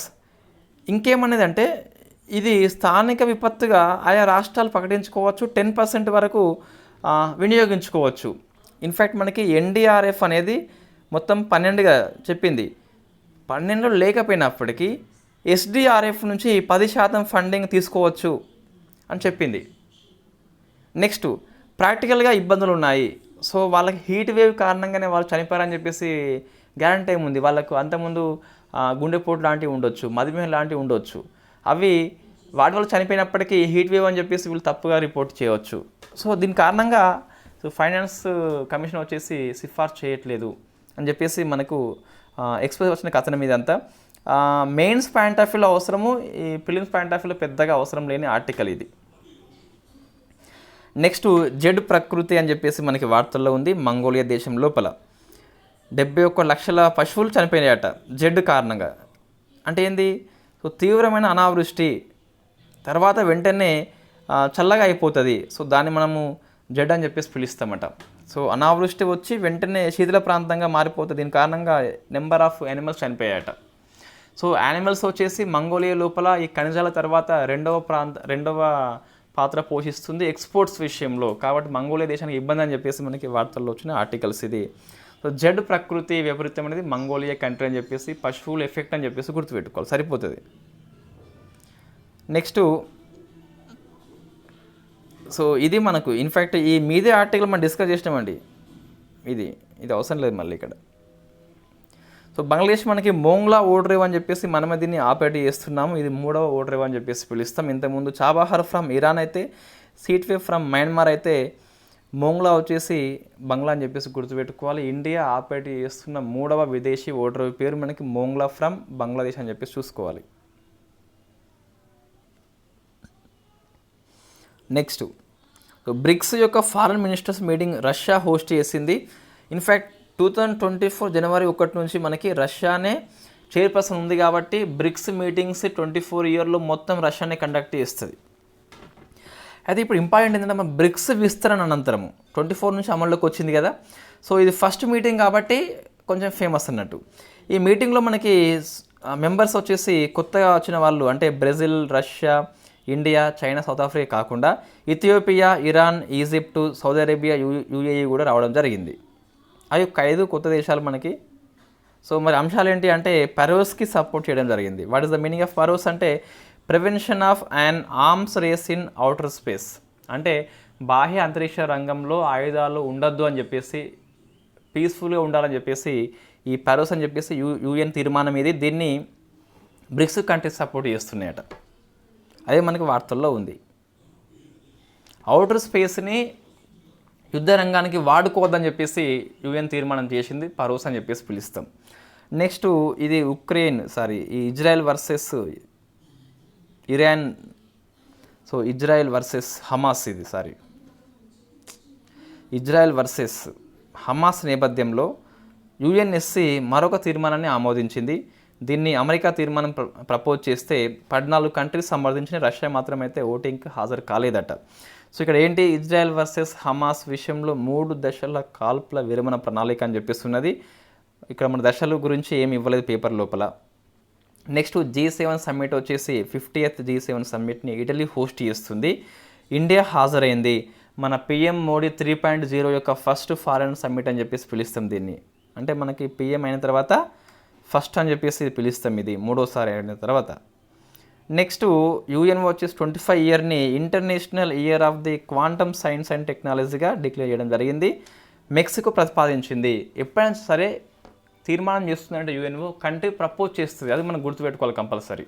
ఇంకేమనేది అంటే ఇది స్థానిక విపత్తుగా ఆయా రాష్ట్రాలు ప్రకటించుకోవచ్చు, 10% వరకు వినియోగించుకోవచ్చు. ఇన్ఫ్యాక్ట్ మనకి NDRF అనేది మొత్తం 12గా చెప్పింది. 12లో లేకపోయినప్పటికీ SDRF నుంచి 10% ఫండింగ్ తీసుకోవచ్చు అని చెప్పింది. నెక్స్ట్, ప్రాక్టికల్గా ఇబ్బందులు ఉన్నాయి. సో వాళ్ళకి హీట్ వేవ్ కారణంగానే వాళ్ళు చనిపోయారని చెప్పేసి గ్యారంటీ ఏముంది? వాళ్ళకు అంతకుముందు గుండెపోటు లాంటివి ఉండొచ్చు, మధుమేహం లాంటివి ఉండొచ్చు. అవి వాటి వల్ల చనిపోయినప్పటికీ హీట్ వేవ్ అని చెప్పేసి వీళ్ళు తప్పుగా రిపోర్ట్ చేయవచ్చు. సో దీని కారణంగా ఫైనాన్స్ కమిషన్ వచ్చేసి సిఫార్సు చేయట్లేదు అని చెప్పేసి మనకు ఎక్స్ప్రెస్ వచ్చిన కథనం ఇదంతా. మెయిన్స్ పాయింట్ ఆఫ్ వ్యూలో అవసరము, ఈ ప్రిలిమ్స్ పాయింట్ ఆఫ్ వ్యూలో పెద్దగా అవసరం లేని ఆర్టికల్ ఇది. నెక్స్ట్ జెడ్ ప్రకృతి అని చెప్పేసి మనకి వార్తల్లో ఉంది. మంగోలియా దేశం లోపల 71 లక్షల పశువులు చనిపోయాయట జెడ్ కారణంగా. అంటే ఏంది, సో తీవ్రమైన అనావృష్టి తర్వాత వెంటనే చల్లగా అయిపోతుంది, సో దాన్ని మనము జెడ్ అని చెప్పేసి పిలుస్తామట. సో అనావృష్టి వచ్చి వెంటనే శీతల ప్రాంతంగా మారిపోతుంది, దీని కారణంగా నెంబర్ ఆఫ్ యానిమల్స్ చనిపోయాయట. సో యానిమల్స్ వచ్చేసి మంగోలియా లోపల ఈ ఖనిజాల తర్వాత రెండవ పాత్ర పోషిస్తుంది ఎక్స్పోర్ట్స్ విషయంలో. కాబట్టి మంగోలియా దేశానికి ఇబ్బంది అని చెప్పేసి మనకి వార్తల్లో వచ్చిన ఆర్టికల్స్ ఇది. సో జెడ్ ప్రకృతి వైపరీత్యం అనేది మంగోలియా కంట్రీ అని చెప్పేసి, పశువుల ఎఫెక్ట్ అని చెప్పేసి గుర్తుపెట్టుకోవాలి, సరిపోతుంది. నెక్స్ట్ సో ఇది మనకు ఇన్ఫ్యాక్ట్ ఈ మీదే ఆర్టికల్ మనం డిస్కస్ చేసినామండి, ఇది అవసరం లేదు మళ్ళీ ఇక్కడ. సో బంగ్లాదేశ్ మనకి మోంగ్లా ఓడ్రేవ్ అని చెప్పేసి మనమే దీన్ని ఆపరేట్ చేస్తున్నాము, ఇది 3వ ఓడ్రేవ్ అని చెప్పేసి పిలుస్తాం. ఇంతకుముందు చాబహార్ ఫ్రమ్ ఇరాన్ అయితే, సీట్వే ఫ్రమ్ మయన్మార్ అయితే, మోంగ్లా వచ్చేసి బంగ్లా అని చెప్పేసి గుర్తుపెట్టుకోవాలి. ఇండియా ఆపరేట్ చేస్తున్న 3వ విదేశీ ఓడ్రేవ్ పేరు మనకి మోంగ్లా ఫ్రమ్ బంగ్లాదేశ్ అని చెప్పేసి చూసుకోవాలి. నెక్స్ట్ బ్రిక్స్ యొక్క foreign ministers meeting Russia host చేసింది. ఇన్ఫ్యాక్ట్ 2024 జనవరి 1 నుంచి మనకి రష్యానే చైర్పర్సన్ ఉంది కాబట్టి బ్రిక్స్ మీటింగ్స్ 24 ఇయర్లో మొత్తం రష్యానే కండక్ట్ చేస్తుంది. అయితే ఇప్పుడు ఇంపార్టెంట్ ఏంటంటే మన బ్రిక్స్ విస్తరణ అనంతరము 24 నుంచి అమల్లోకి వచ్చింది కదా, సో ఇది ఫస్ట్ మీటింగ్ కాబట్టి కొంచెం ఫేమస్ అన్నట్టు. ఈ మీటింగ్లో మనకి మెంబర్స్ వచ్చేసి కొత్తగా వచ్చిన వాళ్ళు అంటే Brazil, Russia, India, China, South Africa కాకుండా Ethiopia, Iran, Egypt, Saudi Arabia, UAE కూడా రావడం జరిగింది. అవి 5 కొత్త దేశాలు మనకి. సో మరి అంశాలు ఏంటి అంటే పరోస్కి సపోర్ట్ చేయడం జరిగింది. What is the meaning of PAROS అంటే prevention of an arms race in outer space, అంటే బాహ్య అంతరిక్ష రంగంలో ఆయుధాలు ఉండొద్దు అని చెప్పేసి, పీస్ఫుల్గా ఉండాలని చెప్పేసి ఈ పరోస్ అని చెప్పేసి యూఎన్ తీర్మానం ఇది. దీన్ని బ్రిక్స్ కంట్రీస్ సపోర్ట్ చేస్తున్నాయట, అదే మనకి వార్తల్లో ఉంది. అవుటర్ స్పేస్ని యుద్ధ రంగానికి వాడుకోవద్దని చెప్పేసి యుఎన్ తీర్మానం చేసింది, పరోస్ అని చెప్పేసి పిలుస్తాం. నెక్స్ట్ ఇది ఈ Israel versus Iran, so Israel versus Hamas, Israel versus Hamas నేపథ్యంలో యుఎన్ఎస్సి మరొక తీర్మానాన్ని ఆమోదించింది. దీన్ని అమెరికా తీర్మానం ప్రపోజ్ చేస్తే 14 కంట్రీస్ సంబంధించిన రష్యా మాత్రమైతే ఓటింగ్కి హాజరు కాలేదట. సో ఇక్కడ ఏంటి, ఇజ్రాయెల్ వర్సెస్ హమాస్ విషయంలో 3 దశల కాల్పుల విరమణ ప్రణాళిక అని చెప్పేస్తున్నది. ఇక్కడ మన దశల గురించి ఏమి ఇవ్వలేదు పేపర్ లోపల. నెక్స్ట్ G7 సమ్మిట్ వచ్చేసి 50th G7 సమ్మిట్ని ఇటలీ హోస్ట్ చేస్తుంది. ఇండియా హాజరైంది. మన పిఎం మోడీ 3.0 యొక్క ఫస్ట్ ఫారెన్ సమ్మిట్ అని చెప్పేసి పిలుస్తాం దీన్ని. అంటే మనకి పిఎం అయిన తర్వాత ఫస్ట్ అని చెప్పేసి పిలుస్తాం, ఇది 3వసారి అయిన తర్వాత. నెక్స్ట్ యుఎన్ వచ్చేసి 25 ఇయర్ని international year of the quantum science and టెక్నాలజీగా డిక్లేర్ చేయడం జరిగింది. మెక్సికో ప్రతిపాదించింది. ఎప్పుడైనా సరే తీర్మానం చేస్తుందంటే యుఎన్ఓ కంట్రీ ప్రపోజ్ చేస్తుంది, అది మనం గుర్తుపెట్టుకోవాలి కంపల్సరీ.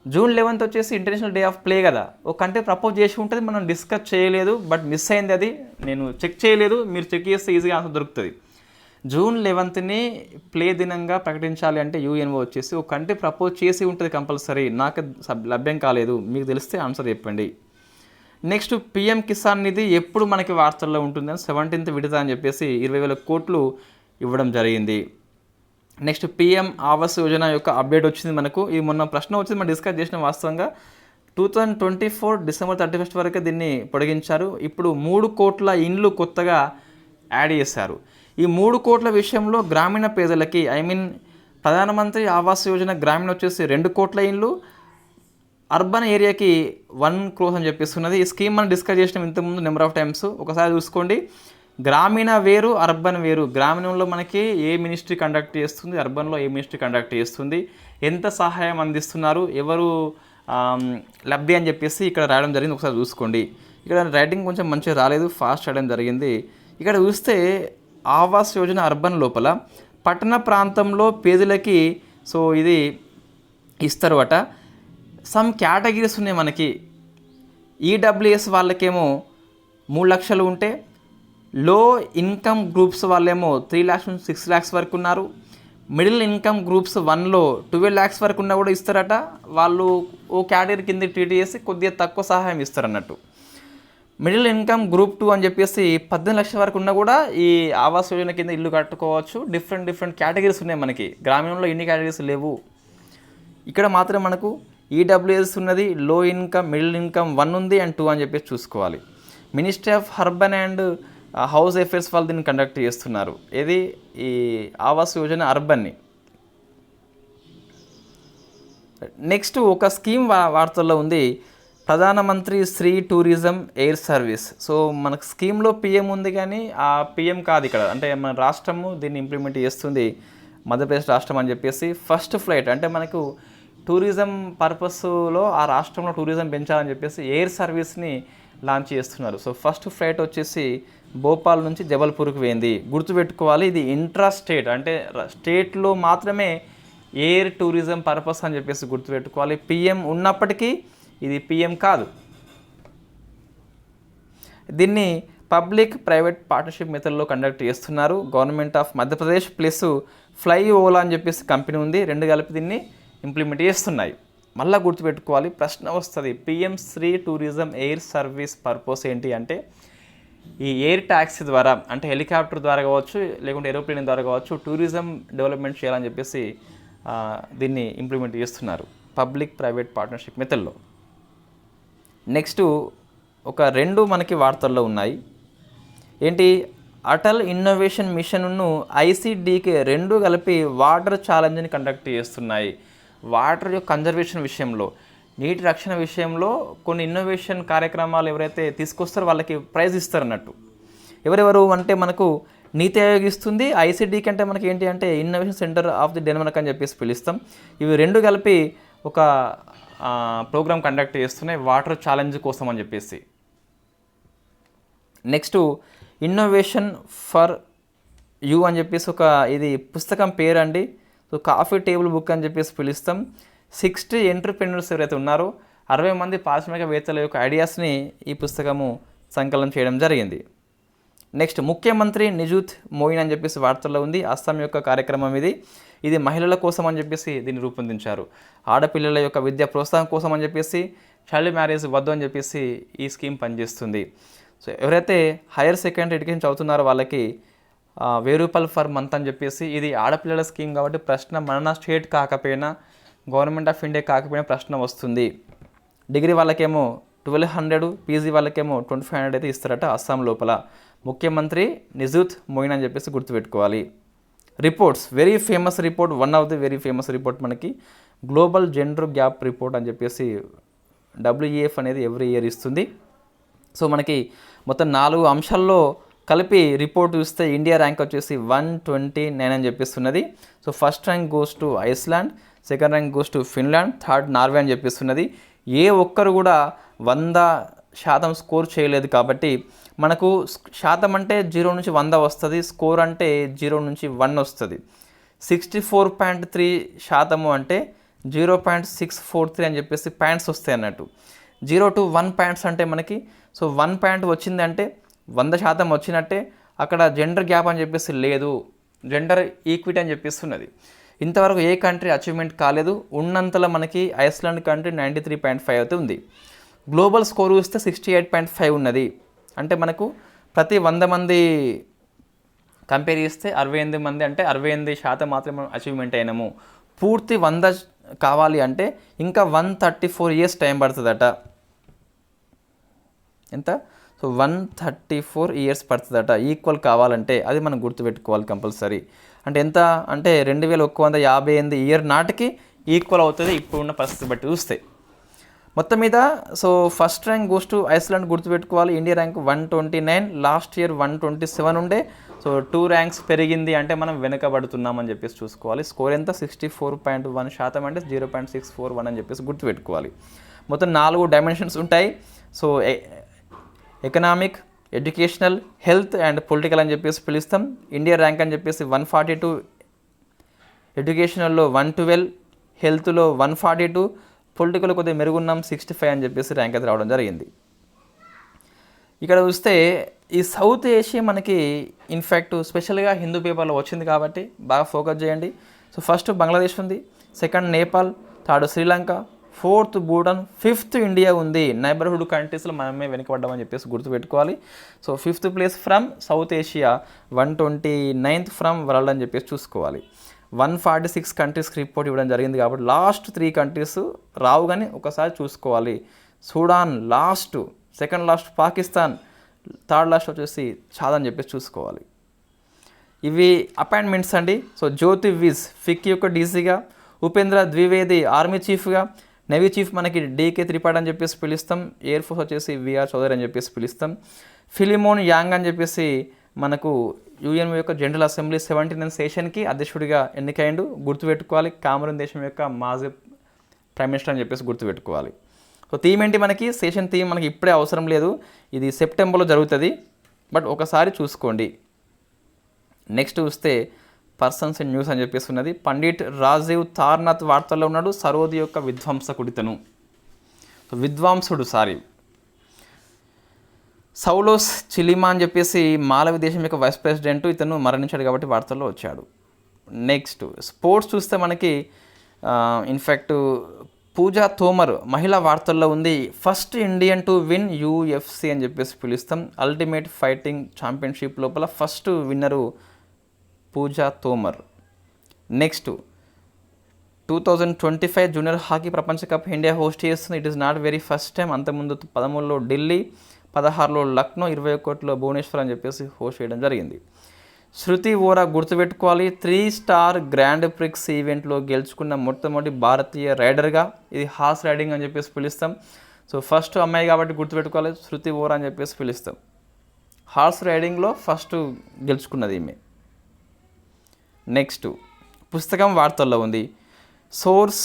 June 11th వచ్చేసి ఇంటర్నేషనల్ డే ఆఫ్ ప్లే కదా, ఒక కంట్రీ ప్రపోజ్ చేసి ఉంటుంది, మనం డిస్కస్ చేయలేదు, బట్ మిస్ అయింది, అది నేను చెక్ చేయలేదు, మీరు చెక్ చేస్తే ఈజీగా ఆన్సర్ దొరుకుతుంది. June 11th ప్లే దినంగా ప్రకటించాలి అంటే యుఎన్ఓ వచ్చేసి ఒక కంట్రీ ప్రపోజ్ చేసి ఉంటుంది కంపల్సరీ, నాకు లభ్యం కాలేదు, మీకు తెలిస్తే ఆన్సర్ చెప్పండి. నెక్స్ట్ పిఎం కిసాన్ నిధి ఎప్పుడు మనకి వార్తల్లో ఉంటుందని 17th విడత అని చెప్పేసి 20,000 కోట్లు ఇవ్వడం జరిగింది. నెక్స్ట్ పిఎం ఆవాస్ యోజన యొక్క అప్డేట్ వచ్చింది మనకు. ఇది మొన్న ప్రశ్న వచ్చింది, మనం డిస్కస్ చేసిన. వాస్తవంగా 2024 December 31 వరకే దీన్ని పొడిగించారు. ఇప్పుడు 3 కోట్ల ఇండ్లు కొత్తగా యాడ్ చేశారు. ఈ 3 కోట్ల విషయంలో గ్రామీణ పేదలకి ప్రధానమంత్రి ఆవాస్ యోజన గ్రామీణ వచ్చేసి 2 కోట్ల ఇండ్లు, అర్బన్ ఏరియాకి 1 crore అని చెప్పేస్తున్నది. ఈ స్కీమ్ మనం డిస్కస్ చేసినాం ఇంతకుముందు నెంబర్ ఆఫ్ టైమ్స్. ఒకసారి చూసుకోండి, గ్రామీణ వేరు, అర్బన్ వేరు. గ్రామీణంలో మనకి ఏ మినిస్ట్రీ కండక్ట్ చేస్తుంది, అర్బన్లో ఏ మినిస్ట్రీ కండక్ట్ చేస్తుంది, ఎంత సహాయం అందిస్తున్నారు, ఎవరు లబ్ధి అని చెప్పేసి ఇక్కడ రాయడం జరిగింది. ఒకసారి చూసుకోండి. ఇక్కడ రైటింగ్ కొంచెం మంచిగా రాలేదు, ఫాస్ట్ రాయడం జరిగింది. ఇక్కడ చూస్తే ఆవాస్ యోజన అర్బన్ లోపల పట్టణ ప్రాంతంలో పేదలకి సో ఇది ఇస్తారు అట. సమ్ కేటగిరీస్ ఉన్నాయి మనకి. ఈడబ్ల్యూఎస్ వాళ్ళకేమో 3 లక్షలు ఉంటే, లో ఇన్కమ్ గ్రూప్స్ వాళ్ళేమో 3 lakhs నుంచి 6 lakhs వరకు ఉన్నారు. మిడిల్ ఇన్కమ్ గ్రూప్స్ 1లో 12 lakhs వరకు ఉన్నా కూడా ఇస్తారట. వాళ్ళు ఓ కేటగిరీ కింద ట్రీట్ చేసి కొద్దిగా తక్కువ సహాయం ఇస్తారన్నట్టు. మిడిల్ ఇన్కమ్ గ్రూప్ 2 అని చెప్పేసి 18 లక్షల వరకు ఉన్నా కూడా ఈ ఆవాస్ యోజన కింద ఇల్లు కట్టుకోవచ్చు. డిఫరెంట్ కేటగిరీస్ ఉన్నాయి మనకి. గ్రామీణంలో ఇన్ని కేటగిరీస్ లేవు. ఇక్కడ మాత్రం మనకు ఈడబ్ల్యూఎస్ ఉన్నది, లో ఇన్కమ్, మిడిల్ ఇన్కమ్ 1 ఉంది అండ్ 2 అని చెప్పేసి చూసుకోవాలి. Ministry of urban and house affairs వాళ్ళు దీన్ని కండక్ట్ చేస్తున్నారు. ఏది ఈ ఆవాస్ యోజన అర్బన్ని. నెక్స్ట్ ఒక స్కీమ్ వార్తల్లో ఉంది, ప్రధానమంత్రి Shri tourism air service. So మనకు స్కీమ్లో పిఎం ఉంది కానీ ఆ పిఎం కాదు ఇక్కడ. అంటే మన రాష్ట్రము దీన్ని ఇంప్లిమెంట్ చేస్తుంది, మధ్యప్రదేశ్ రాష్ట్రం అని చెప్పేసి. ఫస్ట్ ఫ్లైట్ అంటే మనకు టూరిజం పర్పస్లో ఆ రాష్ట్రంలో టూరిజం పెంచాలని చెప్పేసి ఎయిర్ సర్వీస్ని లాంచ్ చేస్తున్నారు. సో ఫస్ట్ ఫ్లైట్ వచ్చేసి భోపాల్ నుంచి జబల్పూర్కి పోయింది. గుర్తుపెట్టుకోవాలి, ఇది ఇంట్రా స్టేట్, అంటే స్టేట్లో మాత్రమే ఎయిర్ టూరిజం పర్పస్ అని చెప్పేసి గుర్తుపెట్టుకోవాలి. పిఎం ఉన్నప్పటికీ ఇది పిఎం కాదు. దీన్ని పబ్లిక్ ప్రైవేట్ పార్ట్నర్షిప్ మెథడ్లో కండక్ట్ చేస్తున్నారు. Government of Madhya Pradesh plus fly Ola అని చెప్పేసి కంపెనీ ఉంది, రెండు కలిపి దీన్ని ఇంప్లిమెంట్ చేస్తున్నాయి. మళ్ళీ గుర్తుపెట్టుకోవాలి, ప్రశ్న వస్తుంది, PM Shri tourism air service purpose ఏంటి అంటే ఈ ఎయిర్ ట్యాక్సీ ద్వారా, అంటే హెలికాప్టర్ ద్వారా కావచ్చు లేకుంటే ఏరోప్లేన్ ద్వారా కావచ్చు, టూరిజం డెవలప్మెంట్ చేయాలని చెప్పేసి దీన్ని ఇంప్లిమెంట్ చేస్తున్నారు పబ్లిక్ ప్రైవేట్ పార్ట్నర్షిప్ మెథడ్లో. నెక్స్ట్ ఒక 2 మనకి వార్తల్లో ఉన్నాయి. ఏంటి, అటల్ ఇన్నోవేషన్ మిషన్ను ఐసిడికి 2 కలిపి వాటర్ ఛాలెంజ్ని కండక్ట్ చేస్తున్నాయి. వాటర్ యొక్క కన్జర్వేషన్ విషయంలో, నీటి రక్షణ విషయంలో కొన్ని ఇన్నోవేషన్ కార్యక్రమాలు ఎవరైతే తీసుకొస్తారో వాళ్ళకి ప్రైజ్ ఇస్తారు అన్నట్టు. ఎవరెవరు అంటే మనకు నీతి ఆయోగ్ ఇస్తుంది, ఐసిడికి అంటే మనకి ఏంటి అంటే innovation centre of the Denmark అని చెప్పేసి పిలుస్తాం. ఇవి 2 కలిపి ఒక ప్రోగ్రామ్ కండక్ట్ చేస్తున్నాయి వాటర్ ఛాలెంజ్ కోసం అని చెప్పేసి. నెక్స్ట్ ఇన్నోవేషన్ ఫర్ యూ అని చెప్పేసి ఒక ఇది పుస్తకం పేరు అండి. సో కాఫీ టేబుల్ బుక్ అని చెప్పేసి పిలుస్తాం. 60 ఎంటర్‌ప్రెన్యూర్స్ ఎవరైతే ఉన్నారో 60 మంది పారిశ్రామికవేత్తల యొక్క ఐడియాస్ని ఈ పుస్తకము సంకలనం చేయడం జరిగింది. నెక్స్ట్ ముఖ్యమంత్రి నిజూత్ మోయిన్ అని చెప్పేసి వార్తల్లో ఉంది. అస్సాం యొక్క కార్యక్రమం ఇది మహిళల కోసం అని చెప్పేసి దీన్ని రూపొందించారు. ఆడపిల్లల యొక్క విద్యా ప్రోత్సాహం కోసం అని చెప్పేసి, చైల్డ్ మ్యారేజ్ వద్దు అని చెప్పేసి ఈ స్కీమ్ పనిచేస్తుంది. సో ఎవరైతే హైయర్ సెకండరీ ఎడ్యుకేషన్ చదువుతున్నారో వాళ్ళకి 1000 రూపాయలు ఫర్ మంత్ అని చెప్పేసి, ఇది ఆడపిల్లల స్కీమ్ కాబట్టి ప్రశ్న మన స్టేట్ కాకపోయినా, గవర్నమెంట్ ఆఫ్ ఇండియా కాకపోయినా ప్రశ్న వస్తుంది. డిగ్రీ వాళ్ళకేమో 1200, పీజీ వాళ్ళకేమో 2500 అయితే ఇస్తారట అస్సాం లోపల. ముఖ్యమంత్రి నిజూత్ మోయిన్ అని చెప్పేసి గుర్తుపెట్టుకోవాలి. Reports, very famous report, one of the very famous report మనకి గ్లోబల్ జెండర్ గ్యాప్ రిపోర్ట్ అని చెప్పేసి WEF అనేది ఎవ్రీ ఇయర్ ఇస్తుంది. సో మనకి మొత్తం 4 అంశాల్లో కలిపి రిపోర్ట్ చూస్తే ఇండియా ర్యాంక్ వచ్చేసి 129 అని చెప్పిస్తున్నది. So first rank goes to Iceland, second rank goes to Finland, third Norway అని చెప్పిస్తున్నది. ఏ ఒక్కరు కూడా 100% స్కోర్ చేయలేదు కాబట్టి మనకు శాతం అంటే 0 నుంచి 100 వస్తుంది, స్కోర్ అంటే 0 నుంచి 1 వస్తుంది. 64.3% అంటే 0.643 అని చెప్పేసి పాయింట్స్ వస్తాయి అన్నట్టు. 0 to 1 పాయింట్స్ అంటే మనకి, సో 1 పాయింట్ వచ్చిందంటే 100% వచ్చినట్టే. అక్కడ జెండర్ గ్యాప్ అని చెప్పేసి లేదు, జెండర్ ఈక్విటీ అని చెప్పిస్తున్నది. ఇంతవరకు ఏ కంట్రీ అచీవ్మెంట్ కాలేదు. ఉన్నంతలో మనకి ఐస్లాండ్ కంట్రీ 93.5 అయితే ఉంది. గ్లోబల్ స్కోర్ చూస్తే 68.5 ఉన్నది. అంటే మనకు ప్రతి 100 మంది కంపేర్ చేస్తే 68 మంది, అంటే 68% మాత్రమే అచీవ్మెంట్ అయినాము. పూర్తి 100 కావాలి అంటే ఇంకా 134 ఇయర్స్ టైం పడుతుందట. ఎంత? సో 134 ఇయర్స్ పడుతుందట ఈక్వల్ కావాలంటే. అది మనం గుర్తుపెట్టుకోవాలి కంపల్సరీ. అంటే ఎంత అంటే 2158 ఇయర్ నాటికి ఈక్వల్ అవుతుంది ఇప్పుడున్న పరిస్థితి బట్టి చూస్తే. మొత్తం మీద so first rank goes to Iceland గుర్తుపెట్టుకోవాలి. ఇండియా ర్యాంక్ 129, లాస్ట్ ఇయర్ 127 ఉండే. సో 2 ర్యాంక్స్ పెరిగింది అంటే మనం వెనుకబడుతున్నామని చెప్పేసి చూసుకోవాలి. స్కోర్ ఎంత? 64.1% అంటే 0.641 అని చెప్పేసి గుర్తుపెట్టుకోవాలి. మొత్తం 4 డైమెన్షన్స్ ఉంటాయి. So economic, educational, health and political అని చెప్పేసి పిలుస్తాం. ఇండియా ర్యాంక్ అని చెప్పేసి 142, ఎడ్యుకేషనల్లో 112, హెల్త్లో 142, పొలిటికల్ కొద్దిగా మెరుగున్నాం 65 అని చెప్పేసి ర్యాంక్ అయితే రావడం జరిగింది. ఇక్కడ చూస్తే ఈ సౌత్ ఏషియా మనకి ఇన్ఫ్యాక్ట్ స్పెషల్గా హిందూ పేపర్లో వచ్చింది కాబట్టి బాగా ఫోకస్ చేయండి. సో ఫస్ట్ బంగ్లాదేశ్ ఉంది, second Nepal, third Sri Lanka, fourth Bhutan, fifth India ఉంది. నైబర్హుడ్ కంట్రీస్లో మనమే వెనుకబడ్డామని చెప్పేసి గుర్తుపెట్టుకోవాలి. So 5th place from south Asia, 129th from world అని చెప్పేసి చూసుకోవాలి. 146 కంట్రీస్కి రిపోర్ట్ ఇవ్వడం జరిగింది కాబట్టి లాస్ట్ 3 కంట్రీస్ రావు, కానీ ఒకసారి చూసుకోవాలి. Sudan last, second last Pakistan, third last వచ్చేసి చాద్ అని చెప్పేసి చూసుకోవాలి. ఇవి అపాయింట్మెంట్స్ అండి. సో జ్యోతి విజ్ ఫిక్ యొక్క డీసీగా, ఉపేంద్ర ద్వివేది ఆర్మీ చీఫ్గా, నేవీ చీఫ్ మనకి డీకే త్రిపాఠి అని చెప్పేసి పిలుస్తాం, ఎయిర్ ఫోర్స్ వచ్చేసి విఆర్ చౌదరి అని చెప్పేసి పిలుస్తాం. ఫిలిమోన్ యాంగ్ అని చెప్పేసి మనకు యుఎన్ యొక్క జనరల్ అసెంబ్లీ 79th సెషన్కి అధ్యక్షుడిగా ఎన్నికైండు, గుర్తుపెట్టుకోవాలి. కామరూన్ దేశం యొక్క మాజీ ప్రైమ్ మినిస్టర్ అని చెప్పేసి గుర్తుపెట్టుకోవాలి. సో థీమ్ ఏంటి మనకి, సెషన్ థీమ్ మనకి ఇప్పుడే అవసరం లేదు, ఇది సెప్టెంబర్లో జరుగుతుంది, బట్ ఒకసారి చూసుకోండి. నెక్స్ట్ చూస్తే పర్సన్స్ ఇన్ న్యూస్ అని చెప్పేసి ఉన్నది. పండిట్ రాజీవ్ తార్నాథ్ వార్తల్లో ఉన్నాడు, సరోది యొక్క విధ్వంసకుడితను, విద్వాంసుడు సౌలోస్ చిలిమా అని చెప్పేసి మాలవి దేశం యొక్క వైస్ ప్రెసిడెంట్, ఇతను మరణించాడు కాబట్టి వార్తల్లో వచ్చాడు. నెక్స్ట్ స్పోర్ట్స్ చూస్తే మనకి ఇన్ఫ్యాక్ట్ పూజా తోమర్ మహిళా వార్తల్లో ఉంది. First Indian to win UFC అని చెప్పేసి పిలుస్తాం, అల్టిమేట్ ఫైటింగ్ ఛాంపియన్షిప్ లోపల ఫస్ట్ విన్నరు పూజా తోమర్. నెక్స్ట్ 2025 జూనియర్ హాకీ ప్రపంచ కప్ ఇండియా హోస్ట్ చేస్తుంది. It is not very first time, అంతకుముందు 13లో ఢిల్లీ, 16లో లక్నో, 21లో భువనేశ్వర్ అని చెప్పేసి హోస్ట్ చేయడం జరిగింది. శృతి వోరా గుర్తుపెట్టుకోవాలి, 3 స్టార్ గ్రాండ్ ప్రిక్స్ ఈవెంట్లో గెలుచుకున్న మొట్టమొదటి భారతీయ రైడర్గా, ఇది హార్స్ రైడింగ్ అని చెప్పేసి పిలుస్తాం. సో ఫస్ట్ అమ్మాయి కాబట్టి గుర్తుపెట్టుకోవాలి, శృతి వోరా అని చెప్పేసి పిలుస్తాం. హార్స్ రైడింగ్లో ఫస్ట్ గెలుచుకున్నది ఈమె. నెక్స్ట్ పుస్తకం వార్తల్లో ఉంది. సోర్స్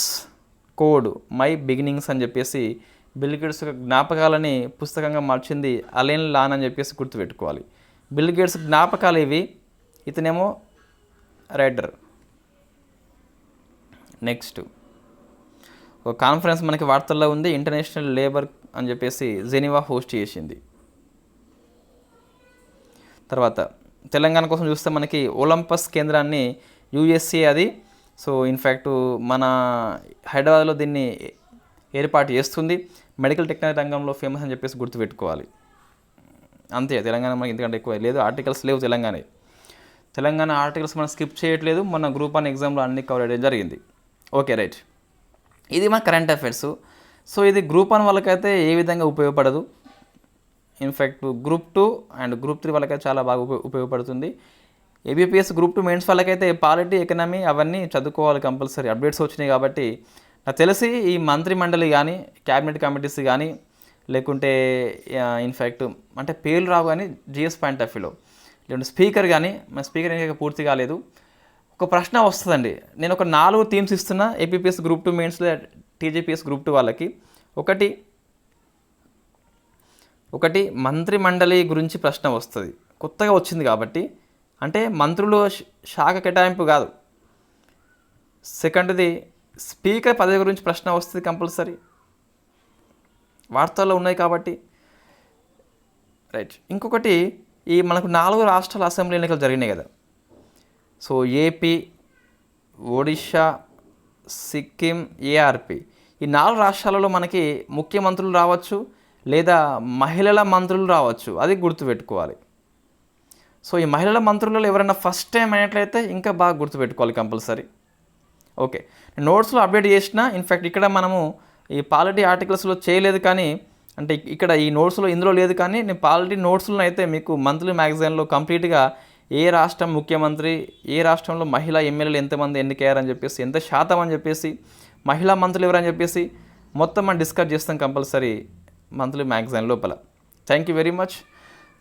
కోడ్ మై బిగినింగ్స్ అని చెప్పేసి బిల్ గేట్స్ జ్ఞాపకాలని పుస్తకంగా మార్చింది అలెన్ లాన్ అని చెప్పేసి గుర్తుపెట్టుకోవాలి. బిల్ గేట్స్ జ్ఞాపకాలు ఇవి, ఇతనేమో రైటర్. నెక్స్ట్ ఒక కాన్ఫరెన్స్ మనకి వార్తల్లో ఉంది, ఇంటర్నేషనల్ లేబర్ అని చెప్పేసి జెనీవా హోస్ట్ చేసింది. తర్వాత తెలంగాణ కోసం చూస్తే మనకి ఒలింపస్ కేంద్రాన్ని USA అది, సో ఇన్ఫ్యాక్ట్ మన హైదరాబాద్లో దీన్ని ఏర్పాటు చేస్తుంది. మెడికల్ టెక్నాలజీ రంగంలో ఫేమస్ అని చెప్పేసి గుర్తుపెట్టుకోవాలి. అంతే, తెలంగాణ మనకి ఎందుకంటే ఎక్కువ లేదు, ఆర్టికల్స్ లేవు తెలంగాణ ఆర్టికల్స్ మనం స్కిప్ చేయట్లేదు, మొన్న గ్రూప్ 1 ఎగ్జామ్లో అన్ని కవర్ చేయడం జరిగింది. ఓకే రైట్, ఇది మన కరెంట్ అఫైర్స్. సో ఇది గ్రూప్ 1 వాళ్ళకైతే ఏ విధంగా ఉపయోగపడదు, ఇన్ఫ్యాక్ట్ గ్రూప్ 2 అండ్ గ్రూప్ 3 వాళ్ళకైతే చాలా బాగా ఉపయోగపడుతుంది. ABPS గ్రూప్ 2 మెయిన్స్ వాళ్ళకైతే పాలిటీ, ఎకనామీ అవన్నీ చదువుకోవాలి కంపల్సరీ, అప్డేట్స్ వచ్చినాయి కాబట్టి. నాకు తెలిసి ఈ మంత్రి మండలి కానీ, క్యాబినెట్ కమిటీస్ కానీ, లేకుంటే ఇన్ఫ్యాక్ట్ అంటే పేర్లు రావు కానీ GS పాయింట్ ఆఫ్ వ్యూలో, లేకుంటే స్పీకర్ కానీ, మన స్పీకర్ ఇంకా పూర్తి కాలేదు. ఒక ప్రశ్న వస్తుందండి, నేను ఒక 4 థీమ్స్ ఇస్తున్నా APPS గ్రూప్ 2 మెయిన్స్లో, TJPS గ్రూప్ 2 వాళ్ళకి. ఒకటి మంత్రి మండలి గురించి ప్రశ్న వస్తుంది, కొత్తగా వచ్చింది కాబట్టి, అంటే మంత్రులు శాఖ కేటాయింపు కాదు. సెకండ్ది స్పీకర్ పదవి గురించి ప్రశ్న వస్తుంది కంపల్సరీ, వార్తల్లో ఉన్నాయి కాబట్టి. రైట్, ఇంకొకటి ఈ మనకు 4 రాష్ట్రాల అసెంబ్లీ ఎన్నికలు జరిగినాయి కదా. So AP, Odisha, Sikkim, ARP, ఈ 4 రాష్ట్రాలలో మనకి ముఖ్యమంత్రులు రావచ్చు లేదా మహిళల మంత్రులు రావచ్చు, అది గుర్తుపెట్టుకోవాలి. సో ఈ మహిళల మంత్రులలో ఎవరైనా ఫస్ట్ టైం అయినట్లయితే ఇంకా బాగా గుర్తుపెట్టుకోవాలి కంపల్సరీ. ఓకే, నోట్స్లో అప్డేట్ చేసిన, ఇన్ఫ్యాక్ట్ ఇక్కడ మనము ఈ పాలిటీ ఆర్టికల్స్లో చేయలేదు, కానీ అంటే ఇక్కడ ఈ నోట్స్లో ఇందులో లేదు, కానీ నేను పాలిటీ నోట్స్లో అయితే మీకు మంత్లీ మ్యాగజైన్లో కంప్లీట్గా ఏ రాష్ట్రం ముఖ్యమంత్రి, ఏ రాష్ట్రంలో మహిళా ఎమ్మెల్యేలు ఎంతమంది ఎన్నికయ్యారని చెప్పేసి, ఎంత శాతం అని చెప్పేసి, మహిళా మంత్రులు ఎవరని చెప్పేసి మొత్తం మనం డిస్కస్ చేస్తాం కంపల్సరీ మంత్లీ మ్యాగజైన్ లోపల. Thank you very much.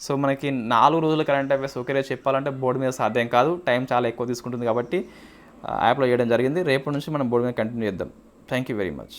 So మనకి 4 రోజుల కరెంట్ అఫైర్స్ ఒకే రోజు చెప్పాలంటే బోర్డు మీద సాధ్యం కాదు, టైం చాలా ఎక్కువ తీసుకుంటుంది కాబట్టి యాప్లో చేయడం జరిగింది. రేపటి నుంచి మనం బోర్డు మీద కంటిన్యూ చేద్దాం. Thank you very much.